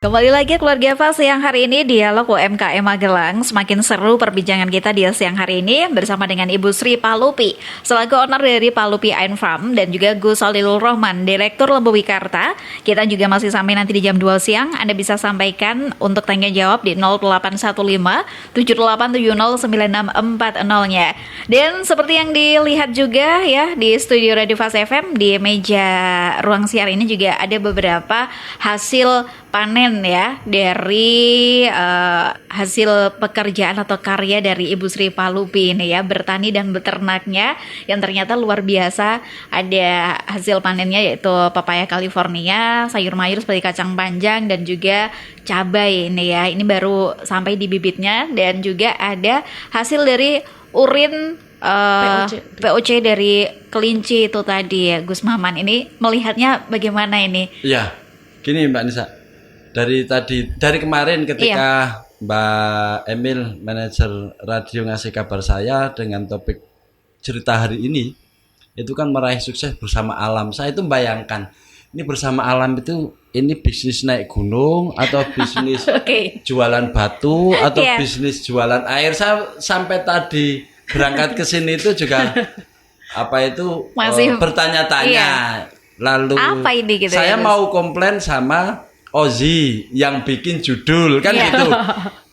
Speaker 1: Kembali lagi keluarga Fas yang hari ini Dialog UMKM Magelang. Semakin seru perbincangan kita di siang hari ini bersama dengan Ibu Sri Palupi selaku owner dari Palupi Ain Farm dan juga Gus Khalilul Rohman, Direktur Lembu Wikarta. Kita juga masih sampai nanti di jam 2 siang. Anda bisa sampaikan untuk tanya jawab di 081578709640-nya. Dan seperti yang dilihat juga ya di studio Radio Fas FM, di meja ruang siar ini juga ada beberapa hasil panen ya dari hasil pekerjaan atau karya dari Ibu Sri Palupi ini ya, bertani dan beternaknya yang ternyata luar biasa. Ada hasil panennya yaitu pepaya California, sayur mayur seperti kacang panjang dan juga cabai ini ya. Ini baru sampai di bibitnya dan juga ada hasil dari urin POC dari kelinci itu tadi ya. Gus Maman ini melihatnya bagaimana ini?
Speaker 2: Iya. Gini Mbak Nisa. Dari kemarin ketika Mbak Emil, manajer radio ngasih kabar saya dengan topik cerita hari ini, itu kan meraih sukses bersama alam. Saya itu membayangkan, ini bersama alam itu, ini bisnis naik gunung, atau bisnis
Speaker 1: Oke.
Speaker 2: jualan batu, atau
Speaker 1: Iya.
Speaker 2: bisnis jualan air. Saya sampai tadi berangkat ke sini itu juga, apa itu,
Speaker 1: Masih-
Speaker 2: bertanya-tanya. Lalu
Speaker 1: Apa ini gitu
Speaker 2: saya
Speaker 1: ya, Gus?
Speaker 2: mau komplain sama Ozi yang bikin judul kan
Speaker 1: Iya.
Speaker 2: gitu.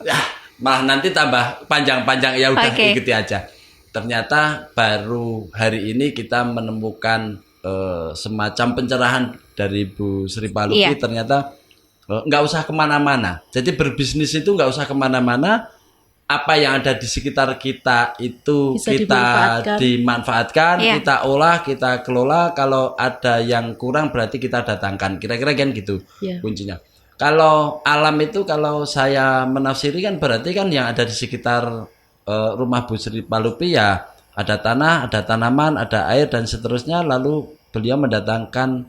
Speaker 2: Ya, malah nanti tambah panjang-panjang, ya udah
Speaker 1: Oke.
Speaker 2: ikuti aja. Ternyata baru hari ini kita menemukan semacam pencerahan dari Bu Sri Palupi.
Speaker 1: Iya.
Speaker 2: Ternyata nggak usah kemana-mana. Jadi berbisnis itu nggak usah kemana-mana. Apa yang ada di sekitar kita itu
Speaker 3: Bisa
Speaker 2: kita
Speaker 3: dimanfaatkan.
Speaker 2: dimanfaatkan,
Speaker 1: Iya.
Speaker 2: kita olah, kita kelola. Kalau ada yang kurang berarti kita datangkan. Kira-kira kan gitu
Speaker 3: Iya.
Speaker 2: kuncinya. Kalau alam itu, kalau saya menafsiri kan berarti kan yang ada di sekitar rumah Bu Sri Palupi ya ada tanah, ada tanaman, ada air dan seterusnya. Lalu beliau mendatangkan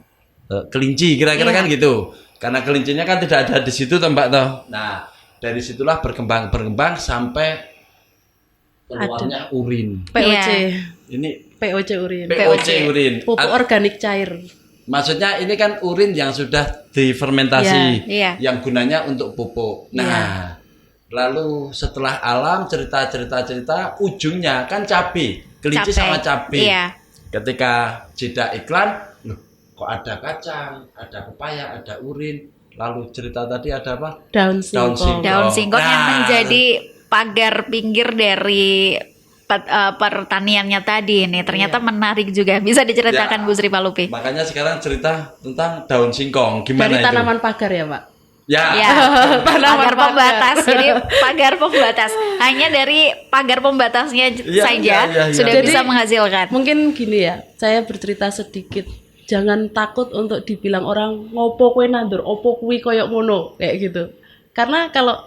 Speaker 2: kelinci, kira-kira
Speaker 1: Iya.
Speaker 2: kan gitu. Karena kelincinya kan tidak ada di situ toh Mbak toh. Nah, dari situlah berkembang sampai keluarnya urin.
Speaker 3: POC.
Speaker 1: Iya.
Speaker 2: Ini
Speaker 3: POC urin.
Speaker 2: POC urin.
Speaker 3: Pupuk organik cair.
Speaker 2: Maksudnya ini kan urin yang sudah difermentasi,
Speaker 1: Iya.
Speaker 2: yang gunanya untuk pupuk. Nah, lalu setelah alam cerita, ujungnya kan cabai, kelinci sama cabai.
Speaker 1: Iya.
Speaker 2: Ketika jeda iklan, loh, kok ada kacang, ada pepaya, ada urin. Lalu cerita tadi ada apa?
Speaker 3: Daun singkong.
Speaker 1: Daun singkong yang
Speaker 2: Nah,
Speaker 1: menjadi pagar pinggir dari pertaniannya tadi ini ternyata menarik juga. Bisa diceritakan
Speaker 2: Ya.
Speaker 1: Bu Sri Palupi?
Speaker 2: Makanya sekarang cerita tentang daun singkong. Gimana
Speaker 3: Dari
Speaker 2: itu?
Speaker 3: tanaman pagar ya, Pak?
Speaker 2: Ya.
Speaker 1: Ya, pagar
Speaker 3: pagar.
Speaker 1: pembatas. Jadi pagar pembatas. Hanya dari pagar pembatasnya
Speaker 2: Iya,
Speaker 1: saja
Speaker 2: iya.
Speaker 1: sudah
Speaker 3: Jadi,
Speaker 1: bisa menghasilkan.
Speaker 3: Mungkin gini ya, saya bercerita sedikit. Jangan takut untuk dibilang orang ngopo kue nandur, opo kui koyok ngono kayak gitu. Karena kalau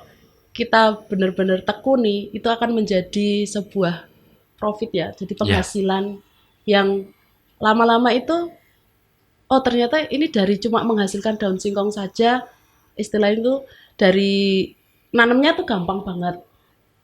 Speaker 3: kita benar-benar tekuni, itu akan menjadi sebuah profit ya, jadi penghasilan yang lama-lama itu, oh ternyata ini dari cuma menghasilkan daun singkong saja, istilah itu dari nanamnya tuh gampang banget,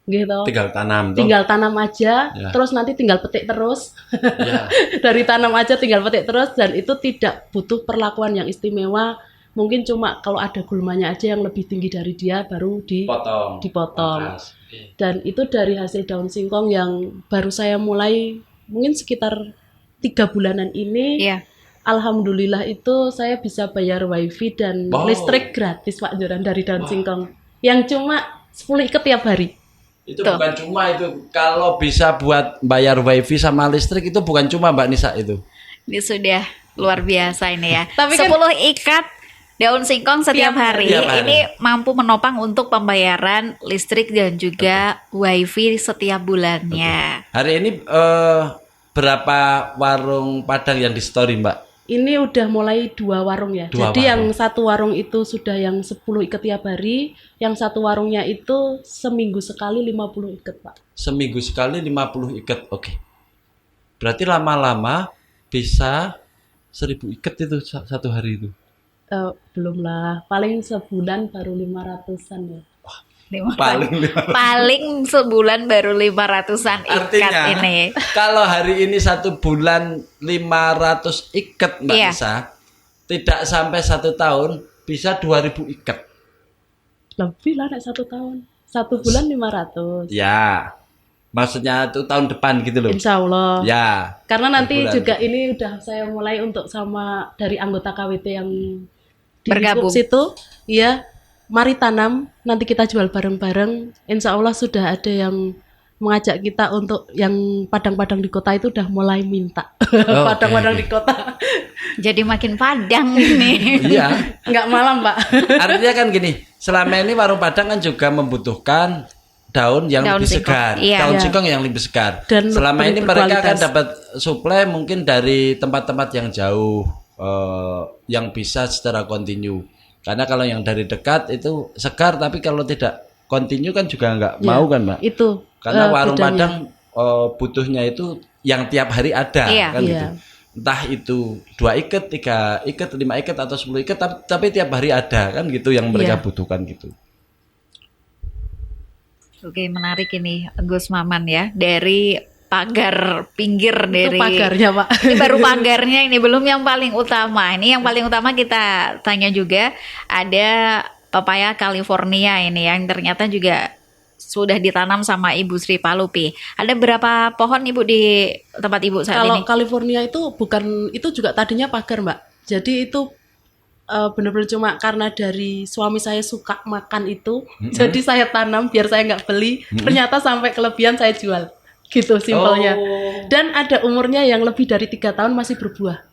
Speaker 3: gitu.
Speaker 2: Tinggal tanam tuh.
Speaker 3: Tinggal tanam aja,
Speaker 2: Ya.
Speaker 3: terus nanti tinggal petik terus.
Speaker 2: Ya.
Speaker 3: Dari tanam aja tinggal petik terus, dan itu tidak butuh perlakuan yang istimewa. Mungkin cuma kalau ada gulmanya aja yang lebih tinggi dari dia baru dipotong.
Speaker 2: Pangkas. Oke.
Speaker 3: Dan itu dari hasil daun singkong yang baru saya mulai mungin sekitar 3 bulanan ini.
Speaker 1: Iya.
Speaker 3: Alhamdulillah itu saya bisa bayar wifi dan
Speaker 2: Wow.
Speaker 3: listrik gratis Pak Joran dari daun singkong. Yang cuma 10 ikat tiap hari.
Speaker 2: Itu
Speaker 1: Tuh.
Speaker 2: bukan cuma itu. Kalau bisa buat bayar wifi sama listrik itu bukan cuma Mbak Nisa itu.
Speaker 1: Ini sudah luar biasa ini ya.
Speaker 3: Tapi kan-
Speaker 1: 10 ikat daun singkong setiap hari.
Speaker 2: Tiap hari.
Speaker 1: Ini mampu menopang untuk pembayaran listrik dan juga wifi setiap bulannya.
Speaker 2: Hari ini berapa warung Padang yang di story Mbak?
Speaker 3: Ini udah mulai 2 warung ya.
Speaker 2: 2
Speaker 3: Jadi yang
Speaker 2: warung.
Speaker 3: satu warung itu sudah yang 10 ikat tiap hari, yang satu warungnya itu seminggu sekali 50 ikat Pak.
Speaker 2: Seminggu sekali 50 ikat. Oke. Berarti lama-lama bisa 1000 ikat itu satu hari itu.
Speaker 3: Belum lah, paling sebulan baru 500-an ya.
Speaker 1: Paling sebulan baru 500-an ikat
Speaker 2: Artinya
Speaker 1: ini.
Speaker 2: kalau hari ini 1 bulan 500 ikat Mbak
Speaker 1: Iya.
Speaker 2: Nisa, tidak sampai 1 tahun bisa 2000 ikat.
Speaker 3: Lebih lah nek 1 tahun. 1 bulan 500.
Speaker 2: Ya, maksudnya itu tahun depan gitu loh.
Speaker 3: Insya Allah.
Speaker 2: Ya.
Speaker 3: Karena nanti
Speaker 2: Sebulan.
Speaker 3: juga ini udah saya mulai untuk sama dari anggota KWT yang di
Speaker 1: Bergabung.
Speaker 3: lingkup situ. Iya, mari tanam, nanti kita jual bareng-bareng. Insya Allah sudah ada yang mengajak kita untuk yang padang-padang di kota itu udah mulai minta.
Speaker 2: Oh,
Speaker 3: Padang-padang
Speaker 2: oke.
Speaker 3: di kota.
Speaker 1: Jadi makin padang ini.
Speaker 2: Iya.
Speaker 3: Nggak malam, Pak.
Speaker 2: Artinya kan gini, selama ini warung Padang kan juga membutuhkan daun yang
Speaker 1: Daun
Speaker 2: lebih
Speaker 1: singkong,
Speaker 2: segar,
Speaker 1: iya.
Speaker 2: daun
Speaker 3: Iya.
Speaker 2: singkong yang lebih segar.
Speaker 3: Dan
Speaker 2: Selama ini mereka
Speaker 3: berkualitas.
Speaker 2: akan dapat suplai mungkin dari tempat-tempat yang jauh, yang bisa secara kontinu. Karena kalau yang dari dekat itu segar, tapi kalau tidak kontinu kan juga nggak
Speaker 3: Ya,
Speaker 2: mau kan, Mbak?
Speaker 3: Itu.
Speaker 2: Karena warung
Speaker 3: bedanya.
Speaker 2: Padang butuhnya itu yang tiap hari ada,
Speaker 1: Iya.
Speaker 2: kan
Speaker 3: Iya.
Speaker 2: gitu. Entah itu 2 ikat, 3 ikat, 5 ikat atau 10 ikat, tapi tiap hari ada kan gitu yang mereka
Speaker 3: Iya.
Speaker 2: butuhkan gitu.
Speaker 1: Oke, menarik ini Gus Maman ya. Dari pagar pinggir
Speaker 3: Itu
Speaker 1: dari
Speaker 3: pagarnya, Pak.
Speaker 1: Ini baru pagarnya, ini belum yang paling utama. Ini yang paling utama kita tanya juga, ada pepaya California ini yang ternyata juga sudah ditanam sama Ibu Sri Palupi. Ada berapa pohon Ibu di tempat Ibu saat
Speaker 3: Kalau
Speaker 1: ini?
Speaker 3: California itu bukan, itu juga tadinya pagar, Mbak. Jadi itu benar-benar cuma karena dari suami saya suka makan itu, jadi saya tanam biar saya nggak beli. Ternyata sampai kelebihan saya jual, gitu simpelnya.
Speaker 2: Oh.
Speaker 3: Dan ada umurnya yang lebih dari 3 tahun masih berbuah.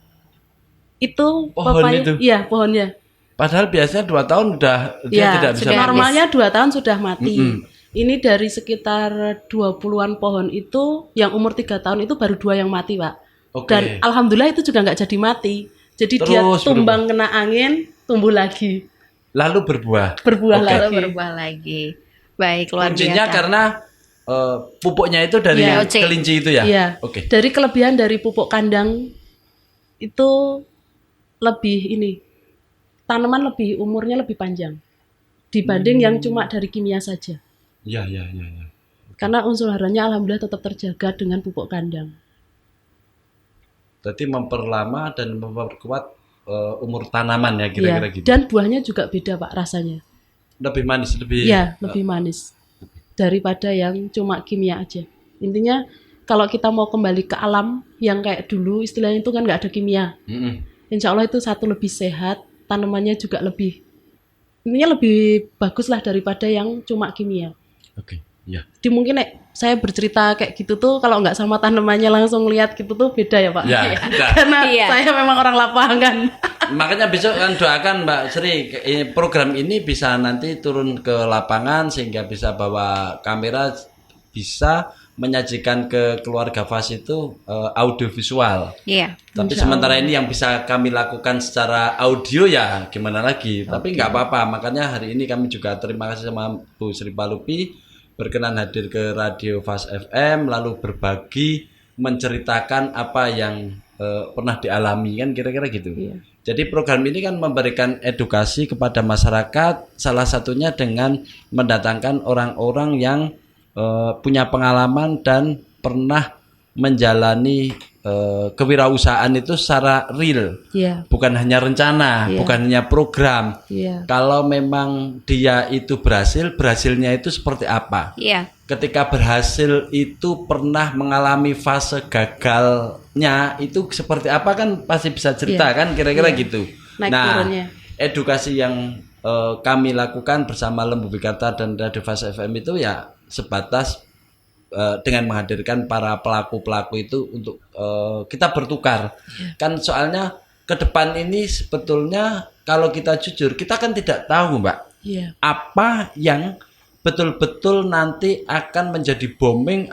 Speaker 3: Itu
Speaker 2: Pohon
Speaker 3: pepaya,
Speaker 2: itu?
Speaker 3: iya pohonnya.
Speaker 2: Padahal biasanya 2 tahun dia
Speaker 3: Ya,
Speaker 2: tidak bisa
Speaker 1: sudah
Speaker 2: mati.
Speaker 3: normalnya 2 tahun sudah mati.
Speaker 2: Mm-mm.
Speaker 3: Ini dari sekitar 20-an pohon itu, yang umur 3 tahun itu baru 2 yang mati, Pak.
Speaker 2: Oke.
Speaker 3: Dan alhamdulillah itu juga nggak jadi mati. Jadi dia
Speaker 2: Terus
Speaker 3: tumbang kena angin, tumbuh lagi,
Speaker 2: Lalu berbuah.
Speaker 3: berbuah
Speaker 2: Oke.
Speaker 3: lagi.
Speaker 1: Lalu berbuah lagi. Baik, luar
Speaker 2: Kuncinya
Speaker 1: biasa.
Speaker 2: karena pupuknya itu dari
Speaker 3: Iya.
Speaker 1: DOC.
Speaker 2: kelinci itu ya.
Speaker 3: Iya.
Speaker 2: Oke.
Speaker 3: Dari kelebihan dari pupuk kandang itu lebih ini, tanaman lebih umurnya lebih panjang dibanding yang cuma dari kimia saja.
Speaker 2: Iya, iya, iya, iya.
Speaker 3: Karena unsur haranya alhamdulillah tetap terjaga dengan pupuk kandang.
Speaker 2: Jadi memperlama dan memperkuat umur tanaman ya
Speaker 3: Iya.
Speaker 2: kira-kira gitu.
Speaker 3: Dan buahnya juga beda Pak rasanya.
Speaker 2: Lebih manis, lebih
Speaker 3: Iya, lebih manis daripada yang cuma kimia aja. Intinya kalau kita mau kembali ke alam yang kayak dulu istilahnya itu kan nggak ada kimia.
Speaker 2: Mm-mm.
Speaker 3: Insya Allah itu satu lebih sehat, tanamannya juga lebih, intinya lebih bagus lah daripada yang cuma kimia.
Speaker 2: Oke, ya.
Speaker 3: Jadi mungkin saya bercerita kayak gitu tuh kalau nggak sama tanamannya langsung lihat gitu tuh beda ya Pak.
Speaker 2: Ya, ya.
Speaker 3: Karena
Speaker 1: Iya.
Speaker 3: saya memang orang lapangan.
Speaker 2: Makanya besok kan doakan Mbak Sri program ini bisa nanti turun ke lapangan sehingga bisa bawa kamera, bisa menyajikan ke keluarga Fas itu audiovisual.
Speaker 1: Iya.
Speaker 2: Tapi
Speaker 3: Insya
Speaker 2: sementara ini yang bisa kami lakukan secara audio ya gimana lagi. Tapi nggak apa-apa. Makanya hari ini kami juga terima kasih sama Bu Sri Palupi berkenan hadir ke Radio Fas FM lalu berbagi menceritakan apa yang pernah dialami kan kira-kira gitu.
Speaker 3: Iya.
Speaker 2: Jadi program ini kan memberikan edukasi kepada masyarakat, salah satunya dengan mendatangkan orang-orang yang punya pengalaman dan pernah menjalani kewirausahaan itu secara real,
Speaker 3: Iya,
Speaker 2: bukan hanya rencana,
Speaker 3: Iya.
Speaker 2: bukan hanya program.
Speaker 3: iya,
Speaker 2: Kalau memang dia itu berhasil, berhasilnya itu seperti apa?
Speaker 1: Iya.
Speaker 2: Ketika berhasil itu pernah mengalami fase gagalnya itu seperti apa kan pasti bisa cerita
Speaker 3: Iya.
Speaker 2: kan kira-kira
Speaker 3: Iya.
Speaker 2: gitu.
Speaker 3: Naik
Speaker 2: Nah,
Speaker 3: turunnya.
Speaker 2: edukasi yang kami lakukan bersama Lembu Bikarta dan Radio Fas FM itu ya sebatas dengan menghadirkan para pelaku-pelaku itu untuk kita bertukar. Kan soalnya ke depan ini sebetulnya kalau kita jujur kita kan tidak tahu Mbak
Speaker 3: iya,
Speaker 2: apa yang betul-betul nanti akan menjadi booming,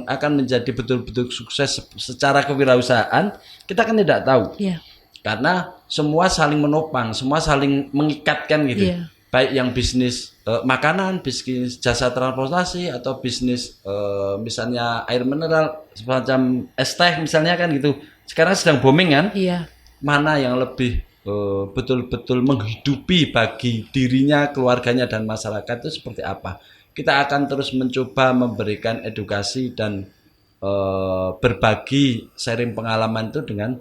Speaker 2: akan menjadi betul-betul sukses secara kewirausahaan, kita kan tidak tahu.
Speaker 3: iya,
Speaker 2: Karena semua saling menopang, semua saling mengikatkan gitu.
Speaker 3: Iya.
Speaker 2: Baik yang bisnis makanan, bisnis jasa transportasi, atau bisnis misalnya air mineral, semacam es teh misalnya kan gitu. Sekarang sedang booming kan?
Speaker 3: iya,
Speaker 2: Mana yang lebih betul-betul menghidupi bagi dirinya, keluarganya dan masyarakat itu seperti apa. Kita akan terus mencoba memberikan edukasi dan berbagi sharing pengalaman itu dengan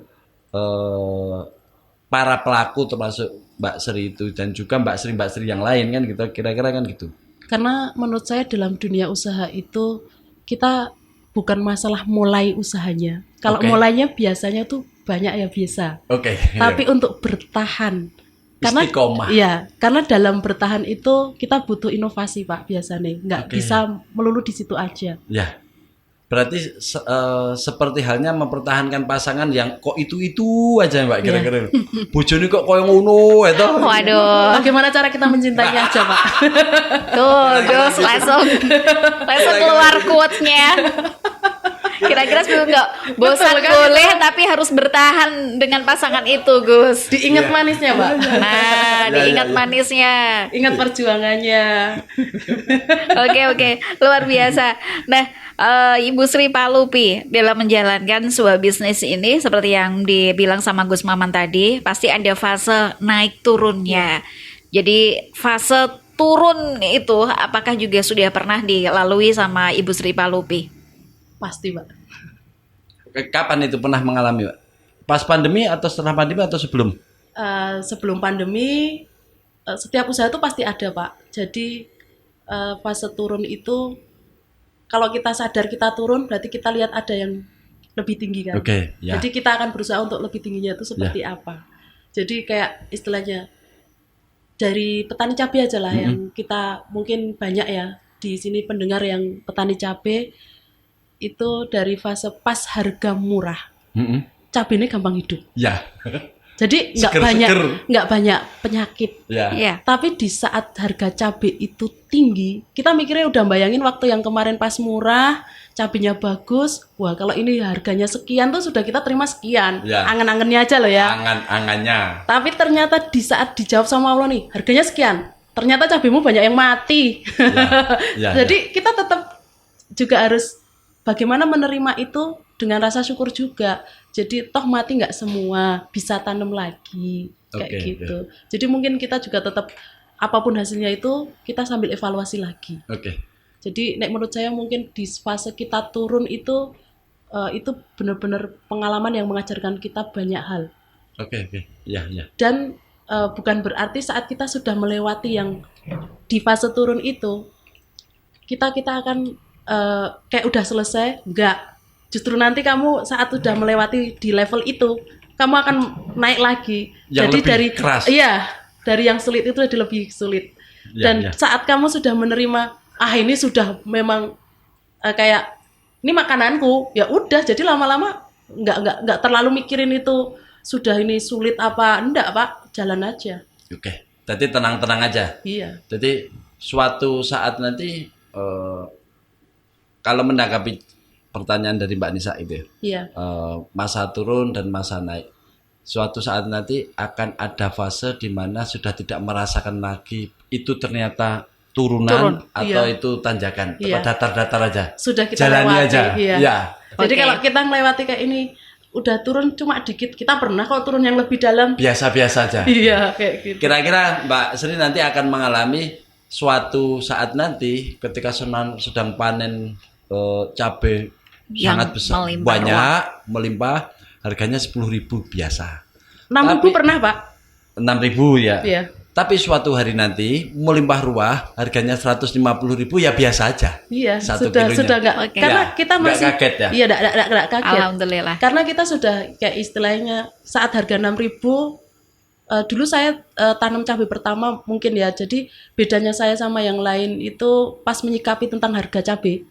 Speaker 2: para pelaku termasuk Mbak Sri itu dan juga Mbak Sri yang lain kan gitu kira-kira kan gitu.
Speaker 3: Karena menurut saya dalam dunia usaha itu kita bukan masalah mulai usahanya. Kalau
Speaker 2: Oke.
Speaker 3: mulainya biasanya tuh banyak ya biasa.
Speaker 2: Oke.
Speaker 3: Tapi untuk bertahan, karena
Speaker 2: Istiqomah.
Speaker 3: iya, karena dalam bertahan itu kita butuh inovasi Pak biasanya. Nggak
Speaker 2: Oke.
Speaker 3: bisa melulu di situ aja.
Speaker 2: Ya. Berarti seperti halnya mempertahankan pasangan yang kok itu aja Mbak kira-kira. Bojone kok koyo ngono itu.
Speaker 1: Waduh.
Speaker 3: Bagaimana cara kita mencintainya aja Pak?
Speaker 1: Tuh, Gus langsung keluar quote-nya. Kira-kira sebelum nggak bosan
Speaker 3: Betul kan?
Speaker 1: boleh tapi harus bertahan dengan pasangan itu, Gus.
Speaker 3: Diingat manisnya Pak.
Speaker 1: Nah, diingat
Speaker 2: ya.
Speaker 1: manisnya.
Speaker 3: Ingat perjuangannya.
Speaker 1: Oke, luar biasa. Nah, Ibu Sri Palupi dalam menjalankan sebuah bisnis ini seperti yang dibilang sama Gus Maman tadi, pasti ada fase naik turunnya. Jadi fase turun itu apakah juga sudah pernah dilalui sama Ibu Sri Palupi?
Speaker 3: Pasti Pak.
Speaker 2: Kapan itu pernah mengalami Mbak? Pas pandemi atau setelah pandemi atau sebelum?
Speaker 3: Sebelum pandemi setiap usaha itu pasti ada Pak. Jadi fase turun itu kalau kita sadar kita turun berarti kita lihat ada yang lebih tinggi kan.
Speaker 2: Oke, ya.
Speaker 3: Jadi kita akan berusaha untuk lebih tingginya itu seperti apa. Jadi kayak istilahnya dari petani cabai aja lah yang kita mungkin banyak ya di sini pendengar yang petani cabai itu dari fase pas harga murah.
Speaker 2: Mm-mm.
Speaker 3: Cabai ini gampang hidup.
Speaker 2: Ya.
Speaker 3: Jadi
Speaker 2: Seger-seger.
Speaker 3: nggak banyak penyakit.
Speaker 2: Ya.
Speaker 1: Iya.
Speaker 3: Tapi di saat harga cabai itu tinggi, kita mikirnya udah bayangin waktu yang kemarin pas murah, cabainya bagus. Wah, kalau ini harganya sekian tuh sudah kita terima sekian.
Speaker 2: Ya.
Speaker 3: Angan-angannya aja loh ya.
Speaker 2: Angan-angannya.
Speaker 3: Tapi ternyata di saat dijawab sama Allah nih, harganya sekian. Ternyata cabaimu banyak yang mati.
Speaker 2: Ya,
Speaker 3: Jadi kita tetap juga harus bagaimana menerima itu dengan rasa syukur juga. Jadi toh mati nggak semua, bisa tanam lagi kayak
Speaker 2: Oke,
Speaker 3: gitu. Jadi mungkin kita juga tetap apapun hasilnya itu kita sambil evaluasi lagi.
Speaker 2: Oke.
Speaker 3: Jadi menurut saya mungkin di fase kita turun itu benar-benar pengalaman yang mengajarkan kita banyak hal.
Speaker 2: Oke. Ya.
Speaker 3: Dan bukan berarti saat kita sudah melewati yang di fase turun itu kita akan kayak udah selesai. Enggak, justru nanti kamu saat udah melewati di level itu kamu akan naik lagi.
Speaker 2: Yang
Speaker 3: Jadi
Speaker 2: lebih
Speaker 3: dari
Speaker 2: keras.
Speaker 3: iya, dari yang sulit itu jadi lebih sulit. Dan saat kamu sudah menerima, ini sudah memang kayak ini makananku, ya udah, jadi lama-lama nggak terlalu mikirin itu sudah ini sulit apa enggak, Pak, jalan aja.
Speaker 2: Oke. Jadi tenang-tenang aja.
Speaker 3: Iya.
Speaker 2: Jadi suatu saat nanti kalau menanggapi pertanyaan dari Mbak Nisa itu,
Speaker 3: Iya.
Speaker 2: masa turun dan masa naik. Suatu saat nanti akan ada fase di mana sudah tidak merasakan lagi itu ternyata turunan atau
Speaker 3: iya.
Speaker 2: itu tanjakan,
Speaker 3: Iya.
Speaker 2: datar-datar aja.
Speaker 3: Sudah kita
Speaker 2: jalani
Speaker 3: lewati,
Speaker 2: aja.
Speaker 3: iya.
Speaker 2: Ya.
Speaker 3: Jadi
Speaker 1: Oke.
Speaker 3: kalau kita melewati kayak ini udah turun cuma dikit, kita pernah kok turun yang lebih dalam.
Speaker 2: Biasa-biasa aja.
Speaker 3: Iya, kayak gitu.
Speaker 2: Kira-kira Mbak Sri nanti akan mengalami suatu saat nanti ketika sedang panen cabai
Speaker 1: Yang
Speaker 2: sangat besar,
Speaker 1: melimpah
Speaker 2: banyak, melimpah, harganya 10.000 biasa.
Speaker 3: 6.000 pernah, Pak?
Speaker 2: 6.000 ya.
Speaker 3: Iya.
Speaker 2: Tapi suatu hari nanti melimpah ruah, harganya 150.000 ya biasa aja.
Speaker 3: Iya,
Speaker 2: Satu
Speaker 3: sudah
Speaker 2: kilonya.
Speaker 3: enggak.
Speaker 1: Oke.
Speaker 3: Karena
Speaker 2: Ya,
Speaker 3: kita
Speaker 2: nggak
Speaker 3: masih
Speaker 2: kaget ya?
Speaker 3: Iya, enggak kaget.
Speaker 1: Alhamdulillah.
Speaker 3: Karena kita sudah kayak istilahnya saat harga 6.000 dulu saya tanam cabai pertama mungkin ya. Jadi bedanya saya sama yang lain itu pas menyikapi tentang harga cabai.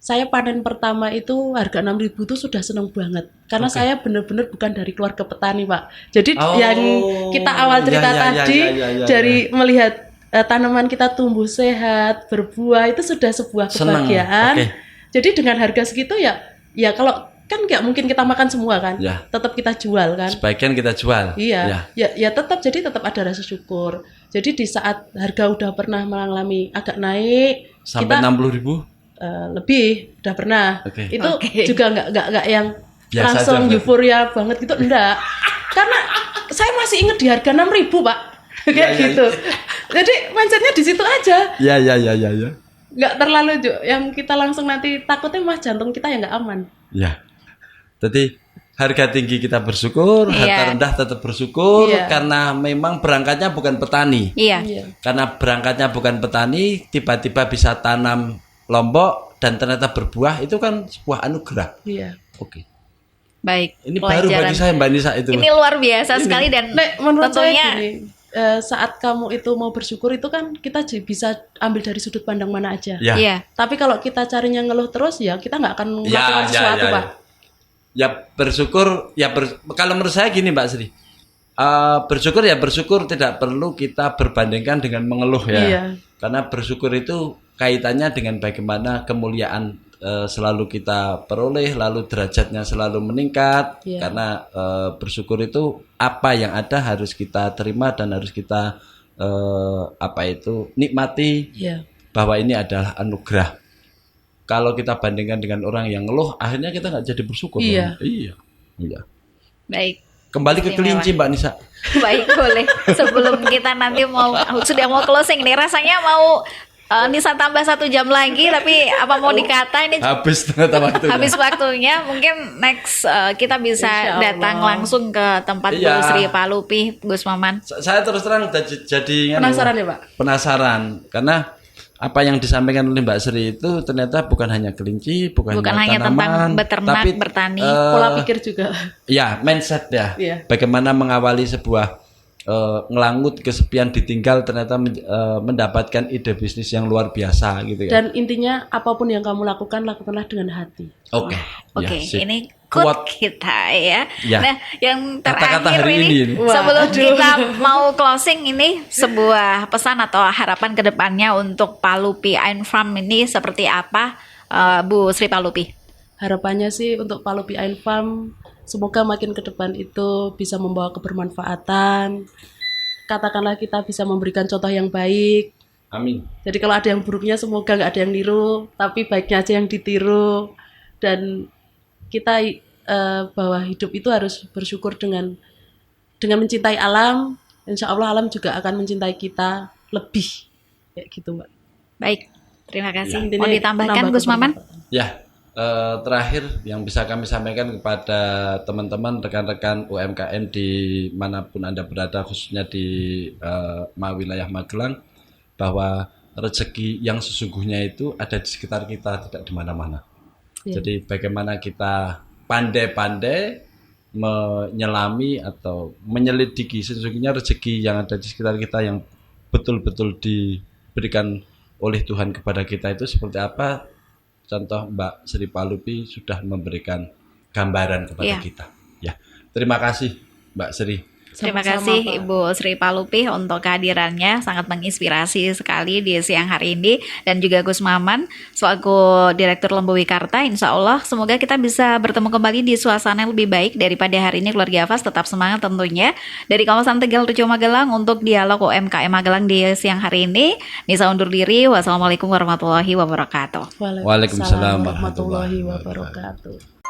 Speaker 3: Saya panen pertama itu harga 6.000 itu sudah seneng banget. Karena saya benar-benar bukan dari keluarga petani, Pak. Jadi
Speaker 2: Oh,
Speaker 3: yang kita awal cerita tadi dari melihat tanaman kita tumbuh sehat, berbuah itu sudah sebuah
Speaker 2: Seneng.
Speaker 3: kebahagiaan.
Speaker 2: Oke.
Speaker 3: Jadi dengan harga segitu ya kalau kan nggak mungkin kita makan semua kan,
Speaker 2: Ya.
Speaker 3: tetap kita jual kan.
Speaker 2: Sebagian kita jual.
Speaker 3: Iya,
Speaker 2: Ya.
Speaker 3: ya tetap ada rasa syukur. Jadi di saat harga udah pernah mengalami agak naik,
Speaker 2: Sampai
Speaker 3: kita
Speaker 2: 60.000.
Speaker 3: lebih udah pernah.
Speaker 2: Oke.
Speaker 3: Itu
Speaker 1: Oke.
Speaker 3: juga nggak yang
Speaker 2: Biasa
Speaker 3: langsung
Speaker 2: aja,
Speaker 3: euforia banget gitu, enggak. Karena saya masih inget di harga 6.000, Pak. Kayak
Speaker 2: ya,
Speaker 3: gitu. Jadi mindsetnya di situ aja.
Speaker 2: Ya.
Speaker 3: Nggak terlalu yang kita langsung nanti takutnya mah jantung kita yang nggak aman.
Speaker 2: Ya. Jadi harga tinggi kita bersyukur,
Speaker 1: Iya.
Speaker 2: harga rendah tetap bersyukur
Speaker 3: Iya.
Speaker 2: karena memang berangkatnya bukan petani.
Speaker 1: Iya.
Speaker 2: Karena berangkatnya bukan petani, tiba-tiba bisa tanam lombok dan ternyata berbuah, itu kan sebuah anugerah.
Speaker 3: Iya.
Speaker 2: Oke.
Speaker 1: Baik.
Speaker 2: Ini baru
Speaker 1: pelajaran.
Speaker 2: bagi saya Mbak Nisa itu.
Speaker 1: Ini luar biasa sekali dan
Speaker 3: Nek, menurut saya
Speaker 1: tentunya
Speaker 3: gini, saat kamu itu mau bersyukur itu kan kita bisa ambil dari sudut pandang mana aja.
Speaker 2: Ya.
Speaker 1: iya.
Speaker 3: Tapi kalau kita carinya ngeluh terus ya kita nggak akan
Speaker 2: Ya,
Speaker 3: melakukan sesuatu, Pak.
Speaker 2: Ya bersyukur, kalau menurut saya gini Mbak Sri, bersyukur ya bersyukur, tidak perlu kita berbandingkan dengan mengeluh ya.
Speaker 3: Iya.
Speaker 2: Karena bersyukur itu kaitannya dengan bagaimana kemuliaan selalu kita peroleh, lalu derajatnya selalu meningkat.
Speaker 3: Iya.
Speaker 2: Karena bersyukur itu apa yang ada harus kita terima dan harus kita nikmati
Speaker 3: Iya.
Speaker 2: bahwa ini adalah anugerah. Kalau kita bandingkan dengan orang yang ngeluh, akhirnya kita nggak jadi bersyukur.
Speaker 3: Iya.
Speaker 2: Iya.
Speaker 1: Baik.
Speaker 2: Kembali ke kelinci Mbak Nisa.
Speaker 1: Baik, boleh. Sebelum kita nanti sudah mau closing nih, rasanya mau Nisa tambah 1 jam lagi, tapi apa mau dikata ini
Speaker 2: Habis ternyata waktunya.
Speaker 1: habis waktunya. Mungkin next kita bisa
Speaker 3: Insya Allah.
Speaker 1: datang langsung ke tempat Bu
Speaker 2: Iya.
Speaker 1: Sri Palupi, Gus Maman.
Speaker 2: Saya terus terang jadi
Speaker 3: Penasaran ya, Pak?
Speaker 2: Penasaran karena apa yang disampaikan oleh Mbak Sri itu ternyata bukan hanya kelinci, bukan
Speaker 1: hanya
Speaker 2: tanaman,
Speaker 1: tentang beternak,
Speaker 2: tapi,
Speaker 1: bertani.
Speaker 3: Pola pikir juga.
Speaker 2: Ya, mindset ya.
Speaker 3: Iya.
Speaker 2: Bagaimana mengawali sebuah ngelangut kesepian ditinggal ternyata mendapatkan ide bisnis yang luar biasa gitu ya.
Speaker 3: Dan intinya apapun yang kamu lakukan, lakukanlah dengan hati.
Speaker 2: Oke.
Speaker 1: Oke,
Speaker 2: Ya, sip.
Speaker 1: ini
Speaker 2: Quote.
Speaker 1: quote kita ya.
Speaker 2: Ya.
Speaker 1: Nah, yang
Speaker 2: Kata-kata
Speaker 1: terakhir
Speaker 2: hari
Speaker 1: ini,
Speaker 2: ini.
Speaker 1: sebelum
Speaker 3: Waduh.
Speaker 1: kita mau closing ini sebuah pesan atau harapan ke depannya untuk Palupi Ain Farm ini seperti apa, Bu Sri Palupi?
Speaker 3: Harapannya sih untuk Palupi Ain Farm semoga makin ke depan itu bisa membawa kebermanfaatan. Katakanlah kita bisa memberikan contoh yang baik.
Speaker 2: Amin.
Speaker 3: Jadi kalau ada yang buruknya semoga nggak ada yang niru, tapi baiknya aja yang ditiru. Dan kita bahwa hidup itu harus bersyukur dengan mencintai alam. Insya Allah alam juga akan mencintai kita lebih. Kayak gitu, Mbak.
Speaker 1: Baik, terima kasih.
Speaker 3: Intinya
Speaker 1: Mau ditambahkan
Speaker 3: nambah
Speaker 1: Gus Maman?
Speaker 3: kebermanfaatan.
Speaker 2: Ya, Terakhir yang bisa kami sampaikan kepada teman-teman rekan-rekan UMKM di manapun Anda berada, khususnya di wilayah Magelang, bahwa rezeki yang sesungguhnya itu ada di sekitar kita, tidak di mana-mana. Jadi bagaimana kita pandai-pandai menyelami atau menyelidiki sesungguhnya rezeki yang ada di sekitar kita yang betul-betul diberikan oleh Tuhan kepada kita itu seperti apa. Contoh Mbak Sri Palupi sudah memberikan gambaran kepada kita. Ya, terima kasih Mbak Sri.
Speaker 1: Terima
Speaker 3: Sama-sama,
Speaker 1: kasih
Speaker 3: Pak.
Speaker 1: Ibu Sri Palupi untuk kehadirannya, sangat menginspirasi sekali di siang hari ini, dan juga Gus Maman selaku Direktur Lembu Wikarta. Insya Allah semoga kita bisa bertemu kembali di suasana yang lebih baik daripada hari ini. Keluarga Hafaz tetap semangat tentunya. Dari kawasan Tegal Rejo Magelang untuk dialog UMKM Magelang di siang hari ini, Nisa undur diri. Wassalamualaikum warahmatullahi wabarakatuh.
Speaker 2: Waalaikumsalam
Speaker 3: warahmatullahi wabarakatuh.